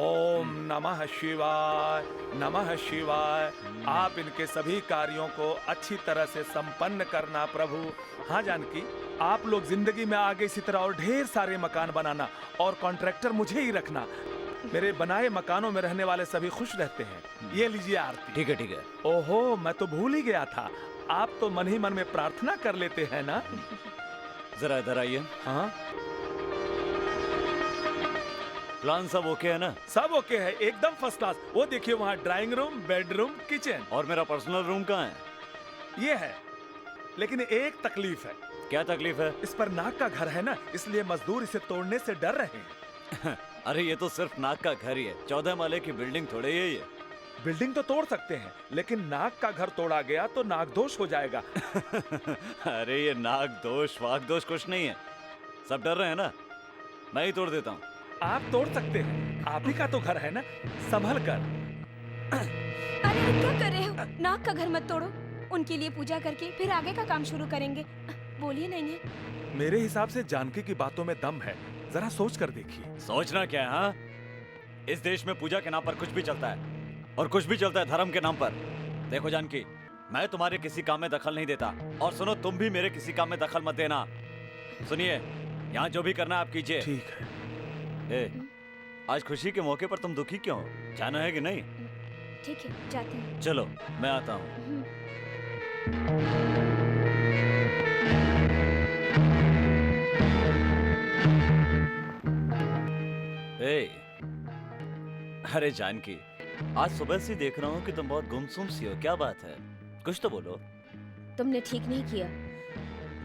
ओम नमः शिवाय, नमः शिवाय। आप इनके सभी कार्यों को अच्छी तरह से संपन्न करना प्रभु। हाँ जानकी, आप लोग जिंदगी में आगे इसी तरह और ढेर सारे मकान बनाना और कॉन्ट्रैक्टर मुझे ही रखना। मेरे बनाए मकानों में रहने वाले सभी खुश रहते हैं। ये लीजिए आरती। ठीक है ठीक है। ओहो, मैं तो भूल ही गया था, आप तो मन ही मन में प्रार्थना कर लेते हैं ना। जरा इधर आइए। हाँ, प्लान सब ओके है ना? सब ओके है, एकदम फर्स्ट क्लास। वो देखिए वहाँ ड्राइंग रूम, बेडरूम, किचन। और मेरा पर्सनल रूम कहाँ है? ये है, लेकिन एक तकलीफ है। क्या तकलीफ है? इस पर नाग का घर है ना, इसलिए मजदूर इसे तोड़ने से डर रहे हैं। अरे ये तो सिर्फ नाग का घर ही है, 14 माले की बिल्डिंग थोड़े ही है। बिल्डिंग तो तोड़ सकते हैं, लेकिन नाग का घर तोड़ा गया तो नागदोष हो जाएगा। अरे ये नाग दोष वाग दोष कुछ नहीं है, सब डर रहे हैं ना, मैं ही तोड़ देता हूँ। आप तोड़ सकते हैं, आप ही का तो घर है ना, संभल कर। अरे क्या कर रहे हो? नाग का घर मत तोड़ो, उनके लिए पूजा करके फिर आगे का काम शुरू करेंगे। बोलिए नहीं है। मेरे हिसाब से जानकी की बातों में दम है, जरा सोच कर देखिए। सोचना क्या है? हाँ, इस देश में पूजा के नाम पर कुछ भी चलता है और कुछ भी चलता है धर्म के नाम पर। देखो जानकी, मैं तुम्हारे किसी काम में दखल नहीं देता, और सुनो तुम भी मेरे किसी काम में दखल मत देना। सुनिए, यहाँ जो भी करना आप कीजिए। ठीक है। आज खुशी के मौके पर तुम दुखी क्यों हो? जाना है कि नहीं? ठीक है, जाती हूँ। चलो मैं आता हूँ। अरे जानकी, आज सुबह से देख रहा हूँ कि तुम बहुत गुमसुम सी हो, क्या बात है? कुछ तो बोलो। तुमने ठीक नहीं किया।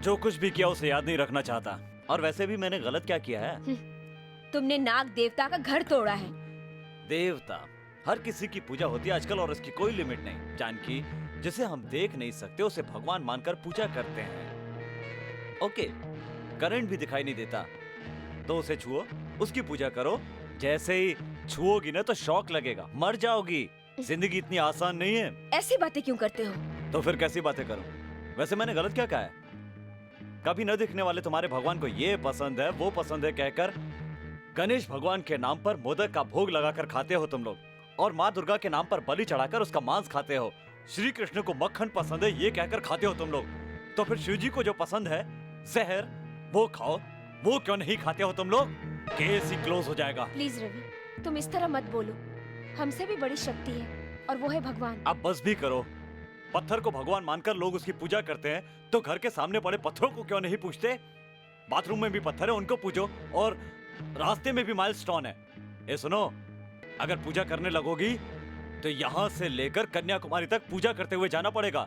जो कुछ भी किया उसे याद नहीं रखना चाहता, और वैसे भी मैंने गलत क्या किया है? तुमने नाग देवता का घर तोड़ा है। देवता? हर किसी की पूजा होती है आजकल, और इसकी कोई लिमिट नहीं। जानकी, जिसे हम देख नहीं सकते उसे भगवान मानकर पूजा करते हैं। ओके, करंट भी दिखाई नहीं देता तो उसे छुओ, उसकी पूजा करो। जैसे ही छुओगी ना तो शौक लगेगा, मर जाओगी। जिंदगी इतनी आसान नहीं है। ऐसी बातें क्यों करते हो? तो फिर कैसी बातें करूं? वैसे मैंने गलत क्या कहा है? कभी न दिखने वाले तुम्हारे भगवान को ये पसंद है वो पसंद है कहकर गणेश भगवान के नाम पर मोदक का भोग लगाकर खाते हो तुम लोग, और माँ दुर्गा के नाम पर बलि चढ़ाकर उसका मांस खाते हो। श्री कृष्ण को मक्खन पसंद है ये कहकर खाते हो तुम लोग, तो फिर शिव जी को जो पसंद है जहर, वो खाओ। वो क्यों नहीं खाते हो तुम लोग? केस ही क्लोज हो जाएगा। प्लीज रवि, तुम इस तरह मत बोलो। हमसे भी बड़ी शक्ति है और वो है भगवान। अब बस भी करो। पत्थर को भगवान मानकर लोग उसकी पूजा करते हैं, तो घर के सामने पड़े पत्थरों को क्यों नहीं पूजते? बाथरूम में भी पत्थर है, उनको पूजो, और रास्ते में भी माइलस्टोन है। ये सुनो, अगर पूजा करने लगोगी तो यहाँ से लेकर कन्याकुमारी तक पूजा करते हुए जाना पड़ेगा।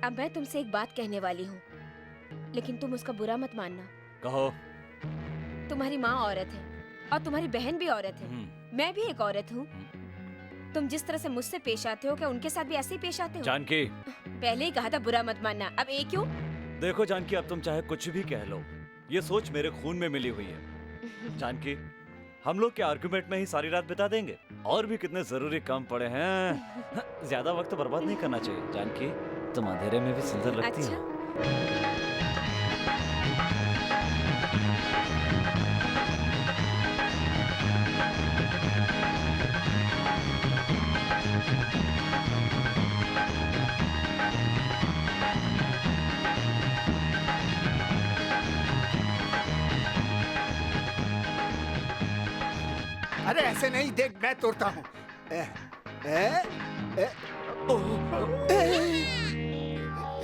अब मैं तुमसे एक बात कहने वाली हूँ, लेकिन तुम उसका बुरा मत मानना। कहो। तुम्हारी माँ औरत है और तुम्हारी बहन भी औरत है। मैं भी एक औरत हूँ। तुम जिस तरह से मुझसे पेश आते हो, क्या उनके साथ भी ऐसे ही पेश आते हो? जानकी, पहले ही कहा था बुरा मत मानना, अब एक क्यों? देखो जानकी, अब तुम चाहे कुछ भी कह लो, ये सोच मेरे खून में मिली हुई है। जानकी, हम लोग के आर्गुमेंट में ही सारी रात बिता देंगे, और भी कितने जरूरी काम पड़े हैं। ज्यादा वक्त बर्बाद नहीं करना चाहिए। जानकी, तुम अंधेरे में भी सुंदर लगती हो। अरे ऐसे नहीं, देख मैं तोड़ता हूँ।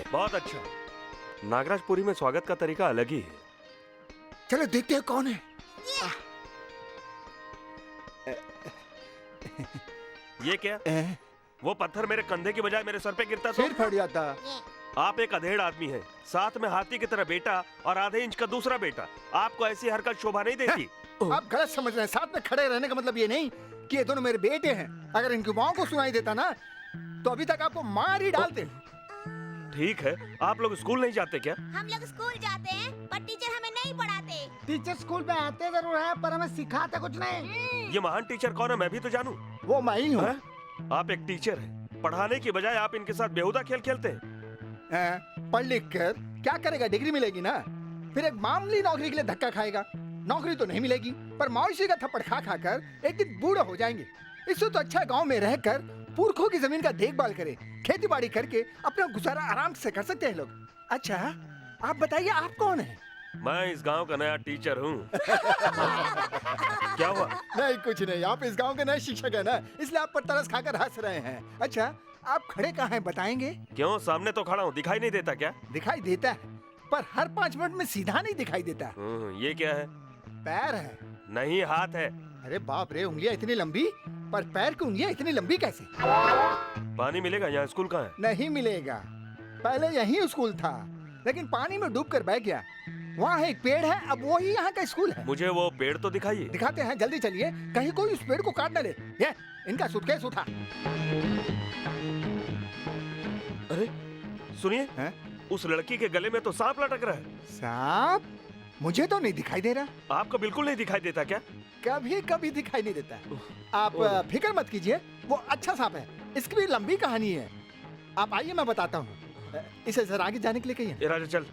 बहुत अच्छा। नागराजपुरी में स्वागत का तरीका अलग ही है। चलो देखते हैं कौन है। ये क्या? वो पत्थर मेरे कंधे की बजाय मेरे सर पे गिरता तो सिर फट जाता। आप एक अधेड़ आदमी हैं, साथ में हाथी की तरह बेटा और आधे इंच का दूसरा बेटा। आपको ऐसी हरकत शोभा नहीं देती। आप गलत समझ रहे हैं। साथ में खड़े रहने का मतलब ये नहीं कि ये दोनों मेरे बेटे हैं। अगर इनकी माँ को सुनाई देता ना तो अभी तक आपको मार ही डालते। ठीक है, आप लोग स्कूल नहीं जाते क्या? हम लोग स्कूल जाते हैं पर टीचर हमें नहीं पढ़ाते। टीचर स्कूल में आते जरूर है पर हमें सिखाते कुछ नहीं। ये महान टीचर कौन है मैं भी तो जानूं। वो मैं ही हूँ। आप एक टीचर हैं, पढ़ाने की बजाय आप इनके साथ बेहुदा खेल खेलते हैं। पढ़ लिख कर क्या करेगा? डिग्री मिलेगी ना, फिर एक मामूली नौकरी के लिए धक्का खाएगा। नौकरी तो नहीं मिलेगी, पर मौसी का थप्पड़ खा खा कर एक दिन बूढ़े हो जाएंगे। इससे तो अच्छा गांव में रहकर पुरखों की जमीन का देखभाल करें, खेती बाड़ी करके अपना गुजारा आराम से कर सकते हैं लोग। अच्छा, आप बताइए आप कौन है? मैं इस गांव का नया टीचर हूँ। क्या हुआ? नहीं कुछ नहीं, आप इस गांव के नए शिक्षक है ना, इसलिए आप पर तरस खाकर हंस रहे हैं। अच्छा, आप खड़े कहाँ हैं बताएंगे? क्यों, सामने तो खड़ा हूँ, दिखाई नहीं देता क्या? दिखाई देता है, पर हर 5 मिनट में सीधा नहीं दिखाई देता। ये क्या है? पैर है। नहीं, हाथ है। अरे बाप रे, उंगलियां इतनी लंबी, पर पैर की उंगलियां इतनी लंबी कैसे? पानी मिलेगा? यहाँ स्कूल कहाँ है? नहीं मिलेगा। पहले यही स्कूल था, लेकिन पानी में डूबकर बह गया। वहाँ एक पेड़ है, अब वही यहाँ का स्कूल है। मुझे वो पेड़ तो दिखाइए। दिखाते हैं, जल्दी चलिए, कहीं कोई उस पेड़ को काट न ले। ये इनका सूटकेस उठा। अरे सुनिए, हैं? उस लड़की के गले में तो सांप लटक रहा है। सांप? मुझे तो नहीं दिखाई दे रहा। आपको बिल्कुल नहीं दिखाई देता क्या? कभी कभी दिखाई नहीं देता। आप फिक्र मत कीजिए, वो अच्छा सांप है, इसकी भी लंबी कहानी है। आप आइए, मैं बताता हूँ। इसे जरा आगे जाने के लिए कहिए। ये राजा चल।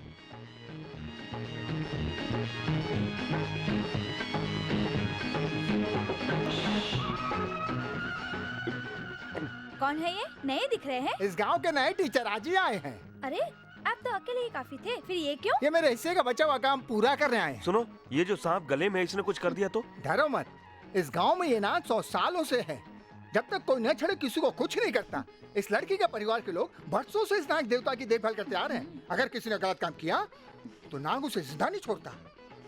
कौन है ये? नए दिख रहे हैं। इस गांव के नए टीचर आज ही आए हैं। अरे आप तो अकेले ही काफी थे, फिर ये क्यों? ये मेरे हिस्से का बचा हुआ काम पूरा करने आए हैं। सुनो, ये जो सांप गले में, इसने कुछ कर दिया तो? डरो मत, इस गांव में ये नाच 100 सालों से है। जब तक कोई न छड़े किसी को कुछ नहीं करता। इस लड़की के परिवार के लोग बरसों से इस नाग देवता की देखभाल करते आ रहे हैं। अगर किसी ने गलत काम किया तो नाग उसे जिंदा नहीं छोड़ता।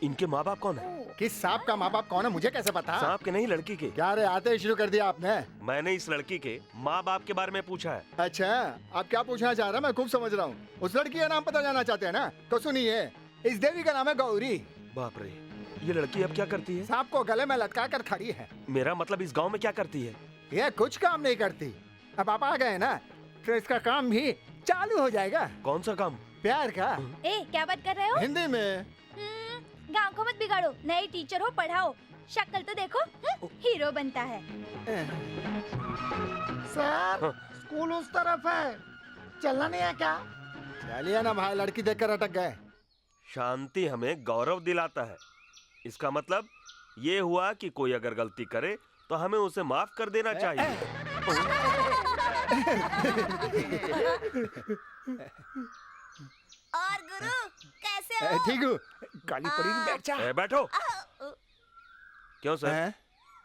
इनके माँ बाप कौन है? किस सांप का माँ बाप कौन है मुझे कैसे पता? सांप के नहीं, लड़की के। क्या रे, आते ही शुरू कर दिया आपने। मैंने इस लड़की के माँ बाप के बारे में पूछा है। अच्छा, आप क्या पूछना चाह रहे हैं? मैं खूब समझ रहा हूँ। उस लड़की का नाम पता जाना चाहते हैं ना? तो सुनिए, इस देवी का नाम है गौरी। बाप रे, ये लड़की अब क्या करती है? सांप को गले में लटका कर खड़ी है। मेरा मतलब इस गांव में क्या करती है? ये कुछ काम नहीं करती। अब आप आ गए ना, तो इसका काम भी चालू हो जाएगा। कौन सा काम? प्यार का। ए, क्या बात कर रहे हो? हिंदी में। गांव को मत बिगाड़ो, नए टीचर हो, पढ़ाओ। शक्ल तो देखो, हीरो बनता है। सर, स्कूल उस तरफ है, चलना नहीं है क्या? चलिए ना भाई, लड़की देखकर अटक गए। शांति हमें गौरव दिलाता है। इसका मतलब ये हुआ कि कोई अगर गलती करे तो हमें उसे माफ कर देना चाहिए। और गुरु कैसे हो? ठीक हूँ। काली परी बैठ जा। बैठो। क्यों सर, हैं?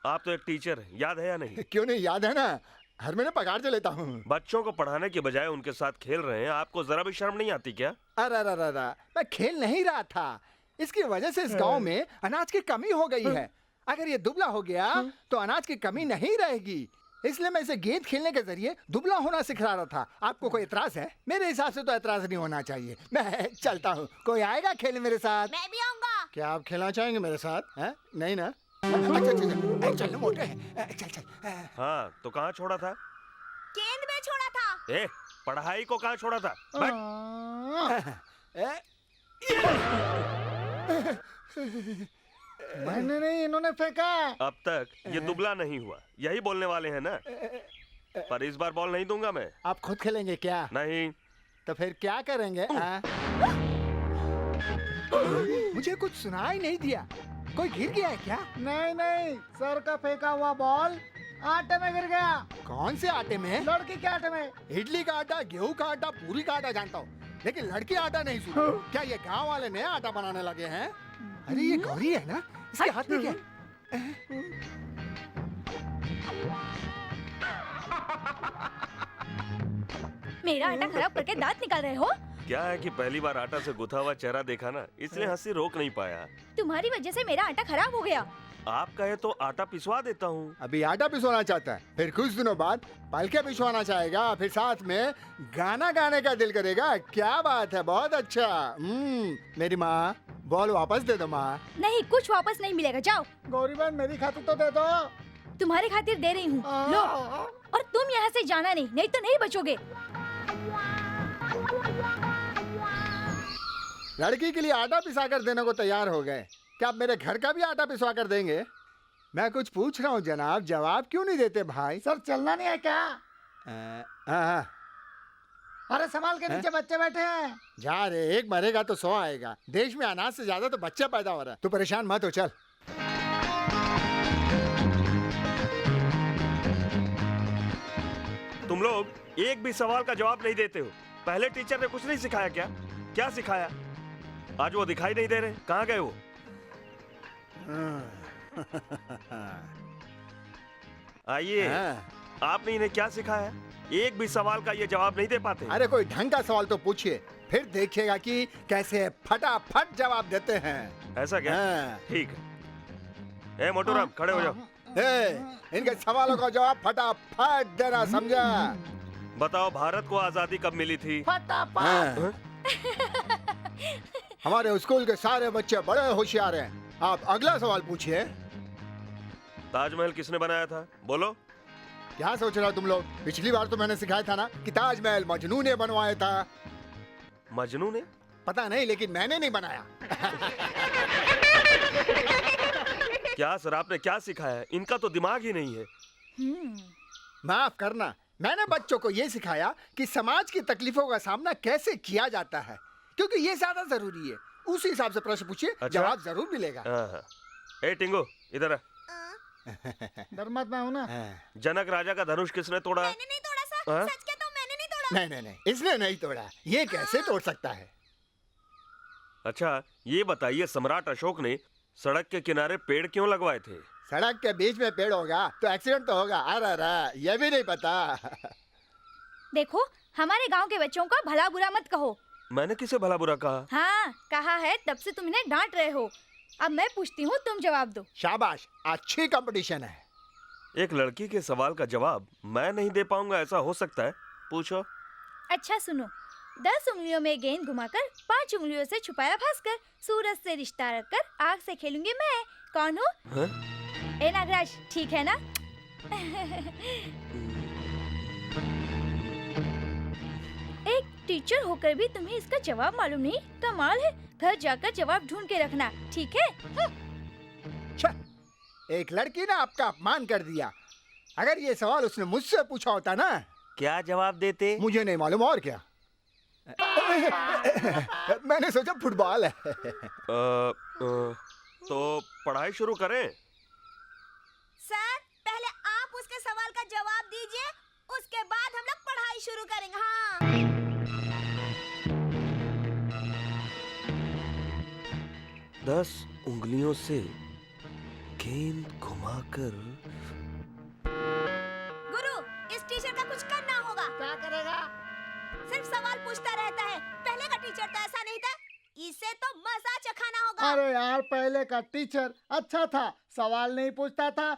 आप तो एक टीचर हैं, याद है या नहीं? क्यों नहीं, याद है ना, हर महीने पगार जो लेता हूँ। बच्चों को पढ़ाने के बजाय उनके साथ खेल रहे हैं, आपको जरा भी शर्म नहीं आती क्या? अरे मैं खेल नहीं रहा था। इसकी वजह से इस गांव में अनाज की कमी हो गई है। अगर ये दुबला हो गया तो अनाज की कमी नहीं रहेगी। इसलिए मैं इसे गेंद खेलने के जरिए दुबला होना सिखा रहा था। आपको कोई एतराज है? मेरे हिसाब से तो एतराज नहीं होना चाहिए। मैं चलता हूँ, कोई आएगा खेलने मेरे साथ? मैं भी आऊंगा। क्या आप खेलना चाहेंगे मेरे साथ? है? नहीं ना? अच्छा, चल मोटे हैं, चल। हाँ, तो कहाँ छोड़ा था? गेंद में छोड़ा था। ए, पढ़ाई को कहाँ छोड़ा था? बैठ। मैंने नहीं, इन्होंने फेंका। अब तक ये दुबला नहीं हुआ, यही बोलने वाले हैं ना? पर इस बार बॉल नहीं दूंगा मैं। आप खुद खेलेंगे क्या? नहीं। तो फिर क्या करेंगे? मुझे कुछ सुनाई नहीं दिया। कोई गिर गया है क्या? नहीं, सर का फेंका हुआ बॉल आटे में गिर गया। कौन से आटे में? लड़की के आटे में। इडली का आटा, गेहूं का आटा, पूरी का आटा जानता हूँ, लेकिन लड़की आटा नहीं सुना। क्या ये गांव वाले नया आटा बनाने लगे हैं? अरे ये गौरी है ना, इसके हाथ में क्या है? मेरा आटा खराब करके दांत निकाल रहे हो? क्या है कि पहली बार आटा से गुथा हुआ चेहरा देखा ना, इसलिए हंसी रोक नहीं पाया। तुम्हारी वजह से मेरा आटा खराब हो गया। आप कहे तो आटा पिसवा देता हूँ। अभी आटा पिसवाना चाहता है, फिर कुछ दिनों बाद पालके पिसवाना चाहेगा, फिर साथ में गाना गाने का दिल करेगा। क्या बात है, बहुत अच्छा। मेरी माँ, बॉल वापस दे दो माँ। नहीं, कुछ वापस नहीं मिलेगा, जाओ। गौरी बहन, मेरी खातिर तो दे दो। तुम्हारी खातिर दे रही हूँ, लो। और तुम यहाँ से जाना नहीं तो नहीं बचोगे। लड़की के लिए आटा पिसा कर देने को तैयार हो गए। क्या आप मेरे घर का भी आटा पिसवा कर देंगे? मैं कुछ पूछ रहा हूँ जनाब, जवाब क्यों नहीं देते भाई? सर, चलना नहीं है क्या? हाँ, अरे संभाल के नीचे बच्चे बैठे हैं। जा रे, एक मरेगा तो 100 आएगा। देश में अनाज से ज्यादा तो बच्चा पैदा हो रहा है। तू परेशान मत हो, चल। तुम लोग एक भी सवाल का जवाब नहीं देते हो। पहले टीचर ने कुछ नहीं सिखाया क्या? क्या सिखाया? आज वो दिखाई नहीं दे रहे, कहाँ गए वो? आइए, आपने इन्हें क्या सिखाया? एक भी सवाल का ये जवाब नहीं दे पाते। अरे कोई ढंग का सवाल तो पूछिए, फिर देखिएगा कि कैसे फटाफट जवाब देते हैं। ऐसा क्या? हाँ। ठीक है। मोटूराम, खड़े हो जाओ। इनके सवालों का जवाब फटाफट देना, समझा? बताओ, भारत को आजादी कब मिली थी? फटाफट। हमारे स्कूल के सारे बच्चे बड़े होशियार हैं। आप अगला सवाल पूछिए। ताजमहल किसने बनाया था? बोलो। क्या सोच रहे हो तुम लोग? पिछली बार तो मैंने सिखाया था ना कि ताजमहल मजनू ने बनवाया था। मजनू ने? पता नहीं, लेकिन मैंने नहीं बनाया। क्या सर, आपने क्या सिखाया है? इनका तो दिमाग ही नहीं है। माफ करना, मैंने बच्चों को ये सिखाया कि समाज की तकलीफों का सामना कैसे किया जाता है, क्योंकि ये ज्यादा जरूरी है। उसी हिसाब से प्रश्न पूछिए। अच्छा? जवाब जरूर मिलेगा। ए टिंगो, इधर आ। धर्मत में हूँ ना। जनक राजा का धनुष किसने तोड़ा? मैंने नहीं तोड़ा सर। सच कहता हूँ, मैंने नहीं तोड़ा। नहीं नहीं नहीं, इसने नहीं तोड़ा। ये कैसे तोड़ सकता है? अच्छा, ये बताइए, सम्राट अशोक ने सड़क के किनारे पेड़ क्यों लगवाए थे? सड़क के बीच में पेड़ होगा तो एक्सीडेंट तो होगा। अरे ये भी नहीं पता। देखो, हमारे गांव के बच्चों का भला बुरा मत कहो। मैंने किसे भला बुरा कहा? हाँ, कहा है, तब से तुम इन्हें डांट रहे हो। अब मैं पूछती हूँ, तुम जवाब दो। शाबाश, अच्छी कंपटीशन है। एक लड़की के सवाल का जवाब मैं नहीं दे पाऊंगा, ऐसा हो सकता है? पूछो। अच्छा सुनो, 10 उंगलियों में गेंद घुमाकर 5 उंगलियों से छुपाया भास्कर, सूरज से रिश्ता रखकर आग से खेलूंगी मैं, कौन हूँ? ए नागराज, ठीक है ना? एक टीचर होकर भी तुम्हें इसका जवाब मालूम नहीं? कमाल है। घर जाकर जवाब ढूंढ के रखना, ठीक है? एक लड़की ने आपका अपमान कर दिया। अगर ये सवाल उसने मुझसे पूछा होता ना, क्या जवाब देते? मुझे नहीं मालूम। और क्या? मैंने सोचा फुटबॉल है। तो पढ़ाई शुरू करें? सर, पहले आप उसके सवाल का जवाब दीजिए, उसके बाद हम लोग पढ़ाई शुरू करेंगे। हाँ। 10 उंगलियों से गेंद घुमाकर। गुरु, इस टीचर का कुछ करना होगा। क्या करेगा? सिर्फ सवाल पूछता रहता है। पहले का टीचर तो ऐसा नहीं था। इसे तो मजा चखाना होगा। अरे यार, पहले का टीचर अच्छा था, सवाल नहीं पूछता था,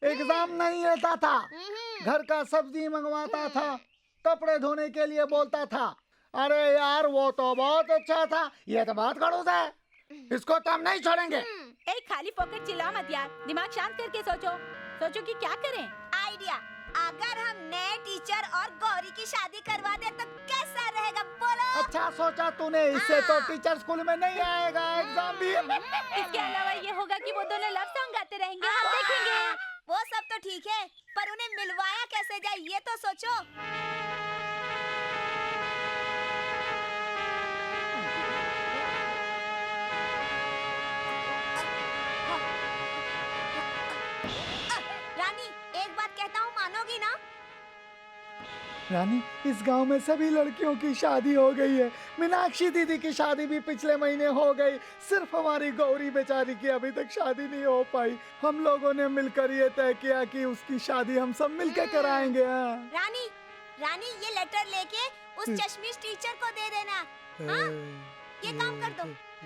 एग्जाम नहीं लेता था, घर का सब्जी मंगवाता था, कपड़े धोने के लिए बोलता था। अरे यार, वो तो बहुत अच्छा था। ये तो बहुत खड़ूस है, इसको तो हम नहीं छोड़ेंगे। एक खाली फोकट चिल्ला मत यार, दिमाग शांत करके सोचो कि क्या करें। आइडिया, अगर हम नए टीचर और गौरी की शादी करवा दे तो कैसा रहेगा, बोलो? अच्छा सोचा तूने, इससे तो टीचर स्कूल में नहीं आएगा, एग्जाम भी। इसके अलावा ये होगा कि वो दोनों लव सॉन्ग गाते रहेंगे, हम देखेंगे। वो सब तो ठीक है, पर उन्हें मिलवाया कैसे जाए ये तो सोचो। रानी, एक बात कहता हूँ, मानोगी ना? रानी, इस गांव में सभी लड़कियों की शादी हो गई है। मीनाक्षी दीदी की शादी भी पिछले महीने हो गई। सिर्फ हमारी गौरी बेचारी की अभी तक शादी नहीं हो पाई। हम लोगों ने मिलकर ये तय किया कि उसकी शादी हम सब मिलकर कराएंगे। रानी, ये लेटर लेके उस चश्मिश टीचर को दे देना। हाँ? ये काम कर दो।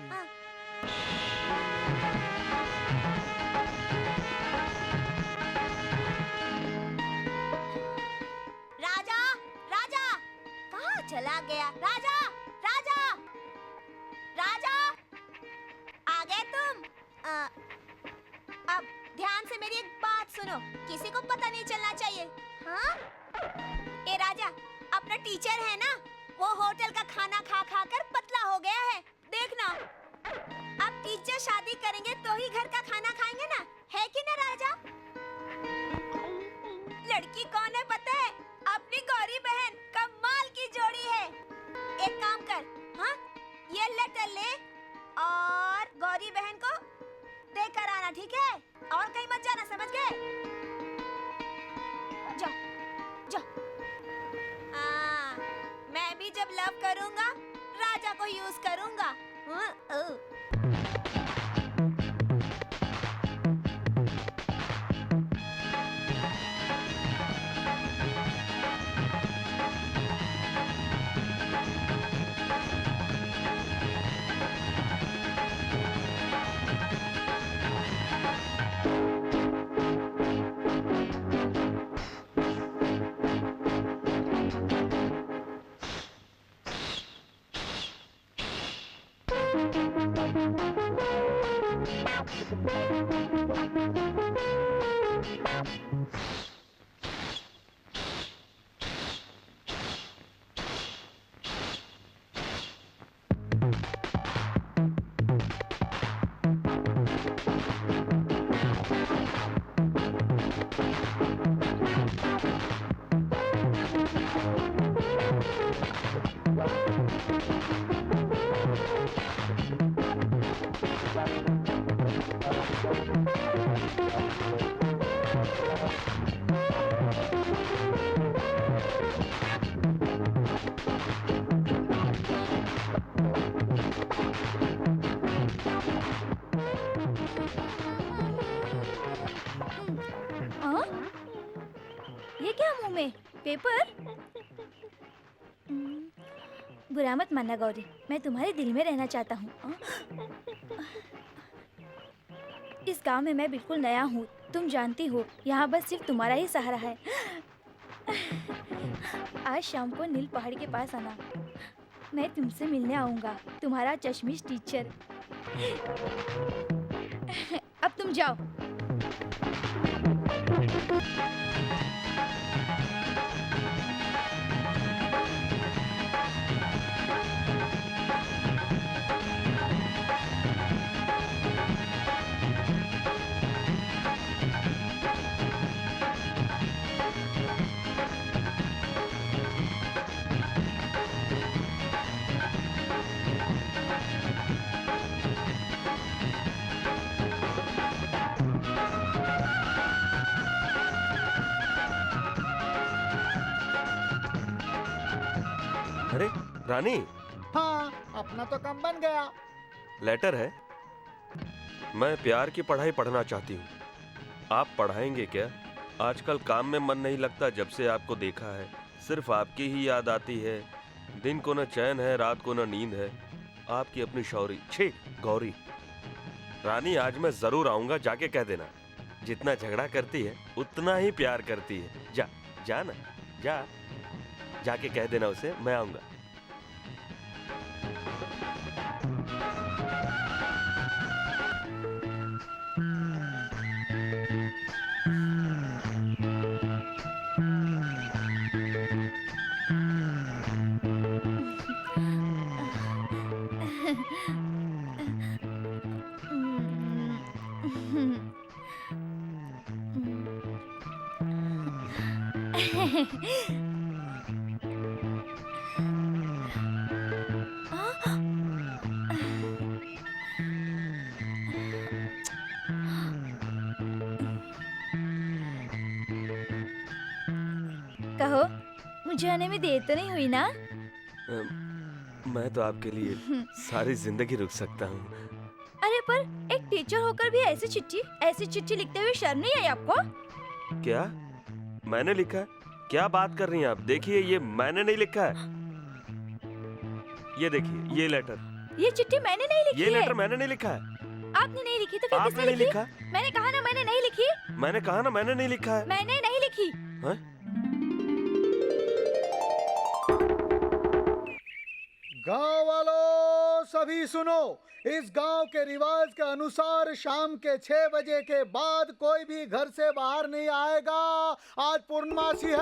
हाँ। राजा, कहाँ चला गया? राजा, आ गए तुम? अब ध्यान से मेरी एक बात सुनो, किसी को पता नहीं चलना चाहिए। हाँ? ए राजा, अपना टीचर है ना, वो होटल का खाना खा खा कर पतला हो गया है, देखना। अब टीचर शादी करेंगे तो ही घर का खाना खाएंगे ना, है कि ना राजा? लड़की कौन है पता है? अपनी गौरी बहन, कमाल की जोड़ी है। और कहीं मत जाना, समझ गए? जाओ जाओ। मैं भी जब लव करूंगा राजा को यूज करूंगा। ये क्या मुंह में? पेपर? बुरा मत मानना गौरी, मैं तुम्हारे दिल में रहना चाहता हूँ। इस गांव में मैं बिल्कुल नया हूँ, तुम जानती हो, यहाँ बस सिर्फ तुम्हारा ही सहारा है। आज शाम को नील पहाड़ के पास आना, मैं तुमसे मिलने आऊँगा, तुम्हारा चश्मिश टीचर। अब तुम जाओ। अरे रानी, हाँ, अपना तो काम बन गया। लेटर है। मैं प्यार की पढ़ाई पढ़ना चाहती हूँ। आप पढ़ाएंगे क्या? आजकल काम में मन नहीं लगता जब से आपको देखा है। सिर्फ आपकी ही याद आती है। दिन को न चैन है, रात को न नींद है। आपकी अपनी शौरी, छी गौरी। रानी, आज मैं जरूर आऊंगा, जाके कह देना। जितना झगड़ा करती है उतना ही प्यार करती है। जा जा ना, जा, जाके कह देना उसे मैं आऊंगा। कहो, मुझे आने में देर तो नहीं हुई ना? मैं तो आपके लिए सारी जिंदगी रुक सकता हूँ। अरे पर एक टीचर होकर भी ऐसी चिट्ठी लिखते हुए शर्म नहीं आई आपको? क्या मैंने लिखा है? क्या बात कर रही हैं आप? देखिए, ये मैंने नहीं लिखा है। ये देखिए, ये लेटर। ये चिट्ठी मैंने नहीं लिखी ये है। लेटर मैंने नहीं लिखा है। आपने नहीं लिखी तो फिर आपने किसने नहीं लिखी? लिखा? मैंने कहा ना मैंने नहीं लिखी। मैंने कहा ना मैंने नहीं लिखा है। मैंने नहीं लिखी। हैं? गांव वालों सभी सुनो, इस गांव के रिवाज के अनुसार शाम के 6 बजे के बाद कोई भी घर से बाहर नहीं आएगा। आज पूर्णमासी है।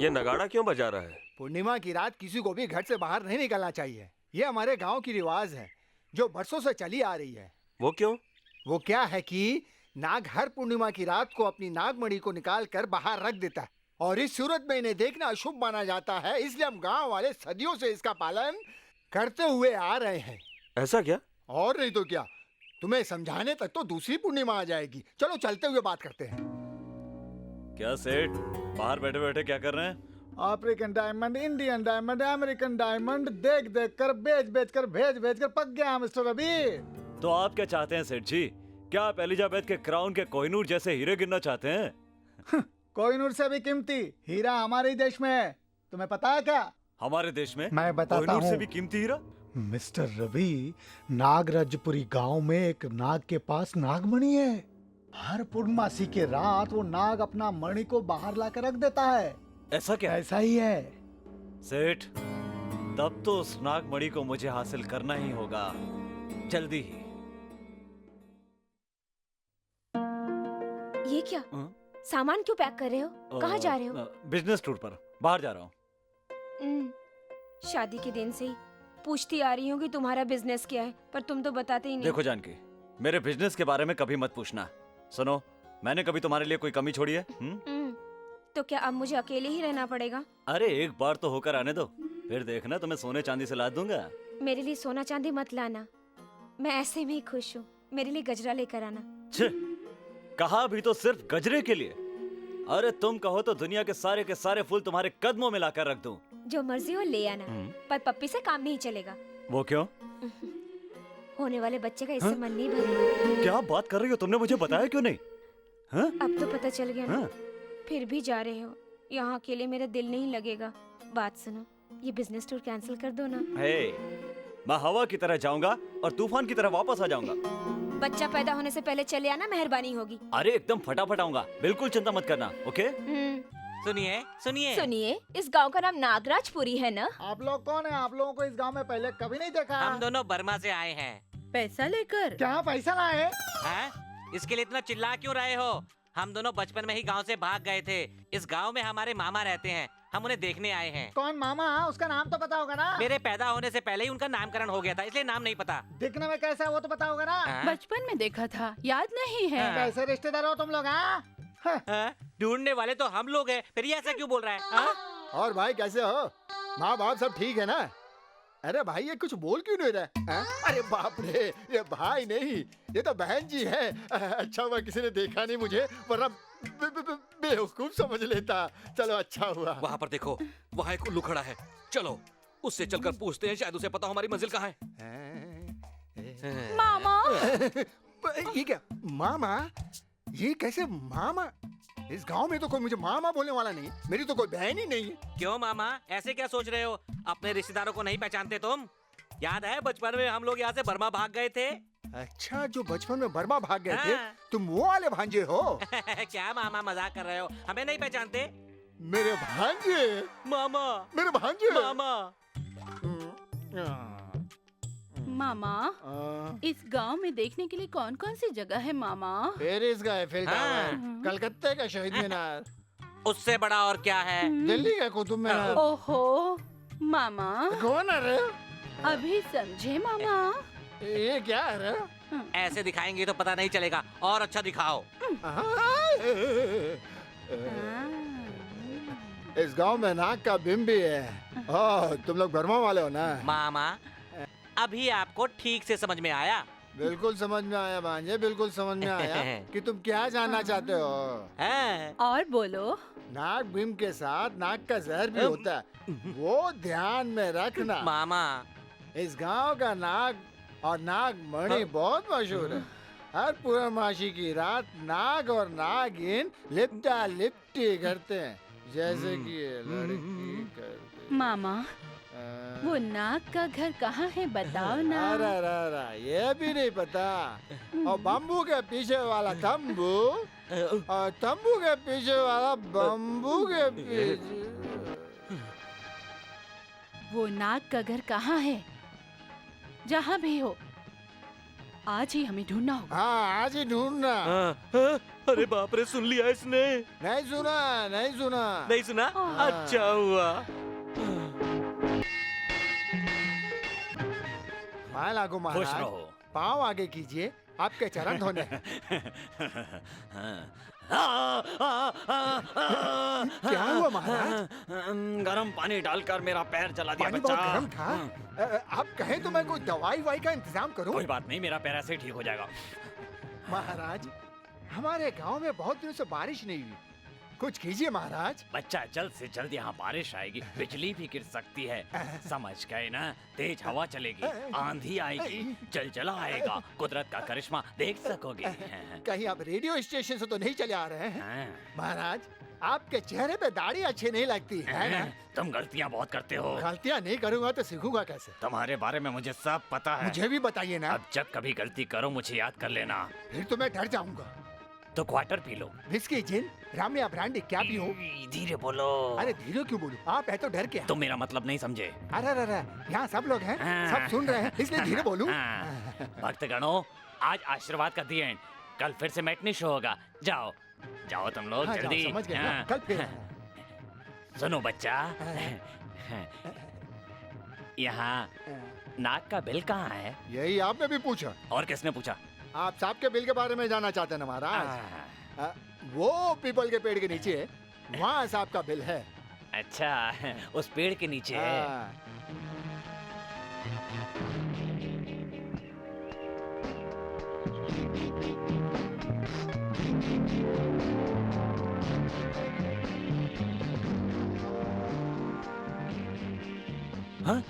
ये नगाड़ा क्यों बजा रहा है? पूर्णिमा की रात किसी को भी घर से बाहर नहीं निकलना चाहिए। ये हमारे गांव की रिवाज है जो बरसों से चली आ रही है। वो क्यों? वो क्या है कि नाग हर पूर्णिमा की रात को अपनी नागमणि को निकाल कर बाहर रख देता है और इस सूरत में इन्हें देखना अशुभ माना जाता है। इसलिए हम गांव वाले सदियों से इसका पालन करते हुए आ रहे हैं। ऐसा क्या? और नहीं तो क्या। तुम्हें समझाने तक तो दूसरी पूर्णिमा आ जाएगी। चलो चलते हुए बात करते हैं। क्या सेठ बाहर बैठे बैठे क्या कर रहे हैं? African diamond, Indian diamond, American diamond देख देख कर, बेच बेच कर, भेज भेज कर पक गया मिस्टर रवि। तो आप क्या चाहते हैं सेठ जी? क्या आप एलिजाबेथ के क्राउन के कोहिनूर जैसे हीरे गिनना चाहते हैं? कोहिनूर से भी कीमती हीरा हमारे ही देश में है, तुम्हें पता है क्या? हमारे देश में मैं बताता कोहिनूर से हूँ। भी कीमती हीरा? मिस्टर रवि, नागराजपुरी गांव में एक नाग के पास नागमणि है। हर पूर्णमासी के रात वो नाग अपना मणि को बाहर लाकर रख देता है। ऐसा क्या? ऐसा ही है। सेठ तब तो उस नागमणि को मुझे हासिल करना ही होगा, जल्दी ही। ये क्या? सामान क्यों पैक कर रहे हो? कहाँ जा रहे हो? बिजनेस टूर पर बाहर जा रहा हूँ। शादी के दिन से ही पूछती आ रही हूँ कि तुम्हारा बिजनेस क्या है, पर तुम तो बताते ही नहीं। देखो जानकी, मेरे बिजनेस के बारे में कभी मत पूछना। सुनो, मैंने कभी तुम्हारे लिए कोई कमी छोड़ी है? तो क्या अब मुझे अकेले ही रहना पड़ेगा? अरे एक बार तो होकर आने दो, फिर देखना तुम्हें सोने चांदी से लाद दूंगा। मेरे लिए सोना चांदी मत लाना, मैं ऐसे में ही खुश हूँ। मेरे लिए गजरा लेकर आना। छे, कहा भी तो सिर्फ गजरे के लिए। अरे तुम कहो तो दुनिया के सारे फूल तुम्हारे कदमों में लाकर रख दूं। जो मर्जी हो ले आना, पर पप्पी से काम नहीं चलेगा। वो क्यों? होने वाले बच्चे का इससे मन नहीं भरेगा। क्या बात कर रही हो? तुमने मुझे बताया क्यों नहीं? हाँ? अब तो पता चल गया ना। हाँ? फिर भी जा रहे हो, यहाँ अकेले मेरा दिल नहीं लगेगा। बात सुनो, ये बिजनेस टूर कैंसिल कर दो ना। हे, मैं हवा की तरह जाऊंगा और तूफान की तरह वापस आ जाऊंगा। बच्चा पैदा होने से पहले चले आना, मेहरबानी होगी। अरे एकदम फटाफट आऊंगा, बिल्कुल चिंता मत करना। ओके? सुनिए सुनिए सुनिए, इस गांव का नाम नागराजपुरी है ना? आप लोग कौन है? आप लोगों को इस गांव में पहले कभी नहीं देखा। हम दोनों बर्मा से आए हैं। पैसा लेकर? क्या पैसा लाए? हैं? इसके लिए इतना चिल्ला क्यों रहे हो? हम दोनों बचपन में ही गांव से भाग गए थे। इस गांव में हमारे मामा रहते हैं, हम उन्हें देखने आए हैं। कौन मामा? उसका नाम तो पता होगा ना। मेरे पैदा होने से पहले ही उनका नामकरण हो गया था, इसलिए नाम नहीं पता। दिखने में कैसा है वो तो पता होगा ना। हाँ? बचपन में देखा था, याद नहीं है। हाँ। कैसे रिश्तेदार हो तुम लोग? हाँ? ढूंढने वाले तो हम लोग हैं, फिर ये ऐसा क्यों बोल रहा है? हाँ? और भाई कैसे हो? माँ बाप सब ठीक है ना? अरे भाई ये कुछ बोल क्यों नहीं रहा? अरे बाप रे, ये भाई नहीं, ये तो बहन जी है। अच्छा हुआ किसी ने देखा नहीं मुझे, वरना बेवकूफ समझ लेता। चलो अच्छा हुआ। वहाँ पर देखो, वहाँ एक उल्लू खड़ा है। चलो उससे चलकर पूछते हैं, शायद उसे पता हो हमारी मंजिल कहाँ है। मामा, ये क्या मामा? ये कैसे मामा? इस गांव में तो कोई मुझे मामा बोलने वाला नहीं, मेरी तो कोई बहन ही नहीं है। क्यों मामा, ऐसे क्या सोच रहे हो? अपने रिश्तेदारों को नहीं पहचानते तुम? याद है बचपन में हम लोग यहाँ से बर्मा भाग गए थे? अच्छा, जो बचपन में बर्मा भाग गए थे, हाँ। तुम वो वाले भांजे हो? क्या मामा मजाक कर रहे हो? हमें नहीं पहचानते? मेरे भांजे? मामा, मेरे भांजे? मामा। मामा, इस गांव में देखने के लिए कौन कौन सी जगह है मामा? पेरिस का एफिल टावर, हाँ। कलकत्ते का शहीद मीनार, उससे बड़ा और क्या है? दिल्ली का कुतुब मीनार। ओहो मामा, कौन है रे? अभी समझे मामा? ये क्या है रे? ऐसे दिखाएंगे तो पता नहीं चलेगा, और अच्छा दिखाओ। इस गांव में नाग का बिंब भी है। ओह, तुम लोग बर्मा वाले हो ना? मामा, अभी आपको ठीक से समझ में आया? बिल्कुल समझ में आया भांजे, बिल्कुल समझ में आया कि तुम क्या जानना चाहते हो। हैं? और बोलो। नाग भीम के साथ नाग का जहर भी होता है, वो ध्यान में रखना। मामा, इस गांव का नाग और नाग मणि बहुत मशहूर है। हर पूर्णमासी की रात नाग और नागिन लिपटा लिपटी करते हैं, जैसे कि ये लड़की करती। मामा, वो नाग का घर कहाँ है बताओ ना। अरे ये भी नहीं पता। और बम्बू के पीछे वाला तंबू, और तंबू के पीछे वाला बम्बू के पीछे। वो नाग का घर कहाँ है? जहाँ भी हो, आज ही हमें ढूंढना होगा। हाँ, आज ही ढूंढना। अरे बाप रे, सुन लिया इसने? नहीं सुना, नहीं सुना। नहीं सुना? अच्छा हुआ। पाए लागो खुश महाराज, रहो। पाँव आगे कीजिए, आपके चरण धोने हैं। क्या हुआ महाराज? गरम पानी डालकर मेरा पैर जला दिया पानी बच्चा। बहुत गर्म था। आप कहें तो मैं कोई दवाई वाई का इंतजाम करूं? कोई बात नहीं, मेरा पैर ऐसे ही ठीक हो जाएगा। महाराज, हमारे गांव में बहुत दिनों से बारिश नहीं हुई, कुछ कीजिए महाराज। बच्चा, जल्द से जल्द यहाँ बारिश आएगी, बिजली भी गिर सकती है, समझ गए ना? तेज हवा चलेगी, आंधी आएगी, जलजला आएगा, कुदरत का करिश्मा देख सकोगे। कहीं आप रेडियो स्टेशन से तो नहीं चले आ रहे हैं? हाँ। महाराज, आपके चेहरे पे दाढ़ी अच्छी नहीं लगती है ना? तुम गलतियाँ बहुत करते हो। गलतियाँ नहीं करूँगा तो सीखूंगा कैसे? तुम्हारे बारे में मुझे सब पता है। मुझे भी बताइए ना। अब जब कभी गलती करो मुझे याद कर लेना। फिर तो मैं डर जाऊंगा। तो क्वार्टर पी लो। विस्की, जिन, राम या ब्रांडी, क्या पीऊं? धीरे बोलो। अरे धीरे क्यों बोलूं? आप है तो डर के। तुम मेरा मतलब नहीं समझे। अरे अरे, यहाँ सब लोग हैं, सब सुन रहे हैं, इसलिए धीरे बोलूं। भक्त गणों, आज आशीर्वाद का दी एंड, कल फिर से मैटनी शो होगा। जाओ जाओ तुम लोग, हाँ, जाओ, जल्दी। समझ गए ना? कल फिर। सुनो बच्चा, यहाँ नाक का बिल कहाँ है? यही आपने भी पूछा? और किसने पूछा? आप सांप के बिल के बारे में जानना चाहते हैं ना महाराज? वो पीपल के पेड़ के नीचे, वहाँ सांप का बिल है। अच्छा, उस पेड़ के नीचे है। हाँ?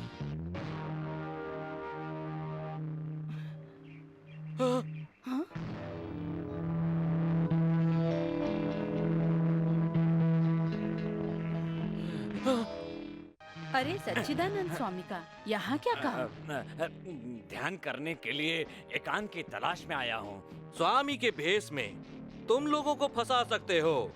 अरे सच्चिदानंद स्वामी का यहाँ क्या काम? ध्यान करने के लिए एकांत की तलाश में आया हूँ। स्वामी के भेष में तुम लोगों को फंसा सकते हो,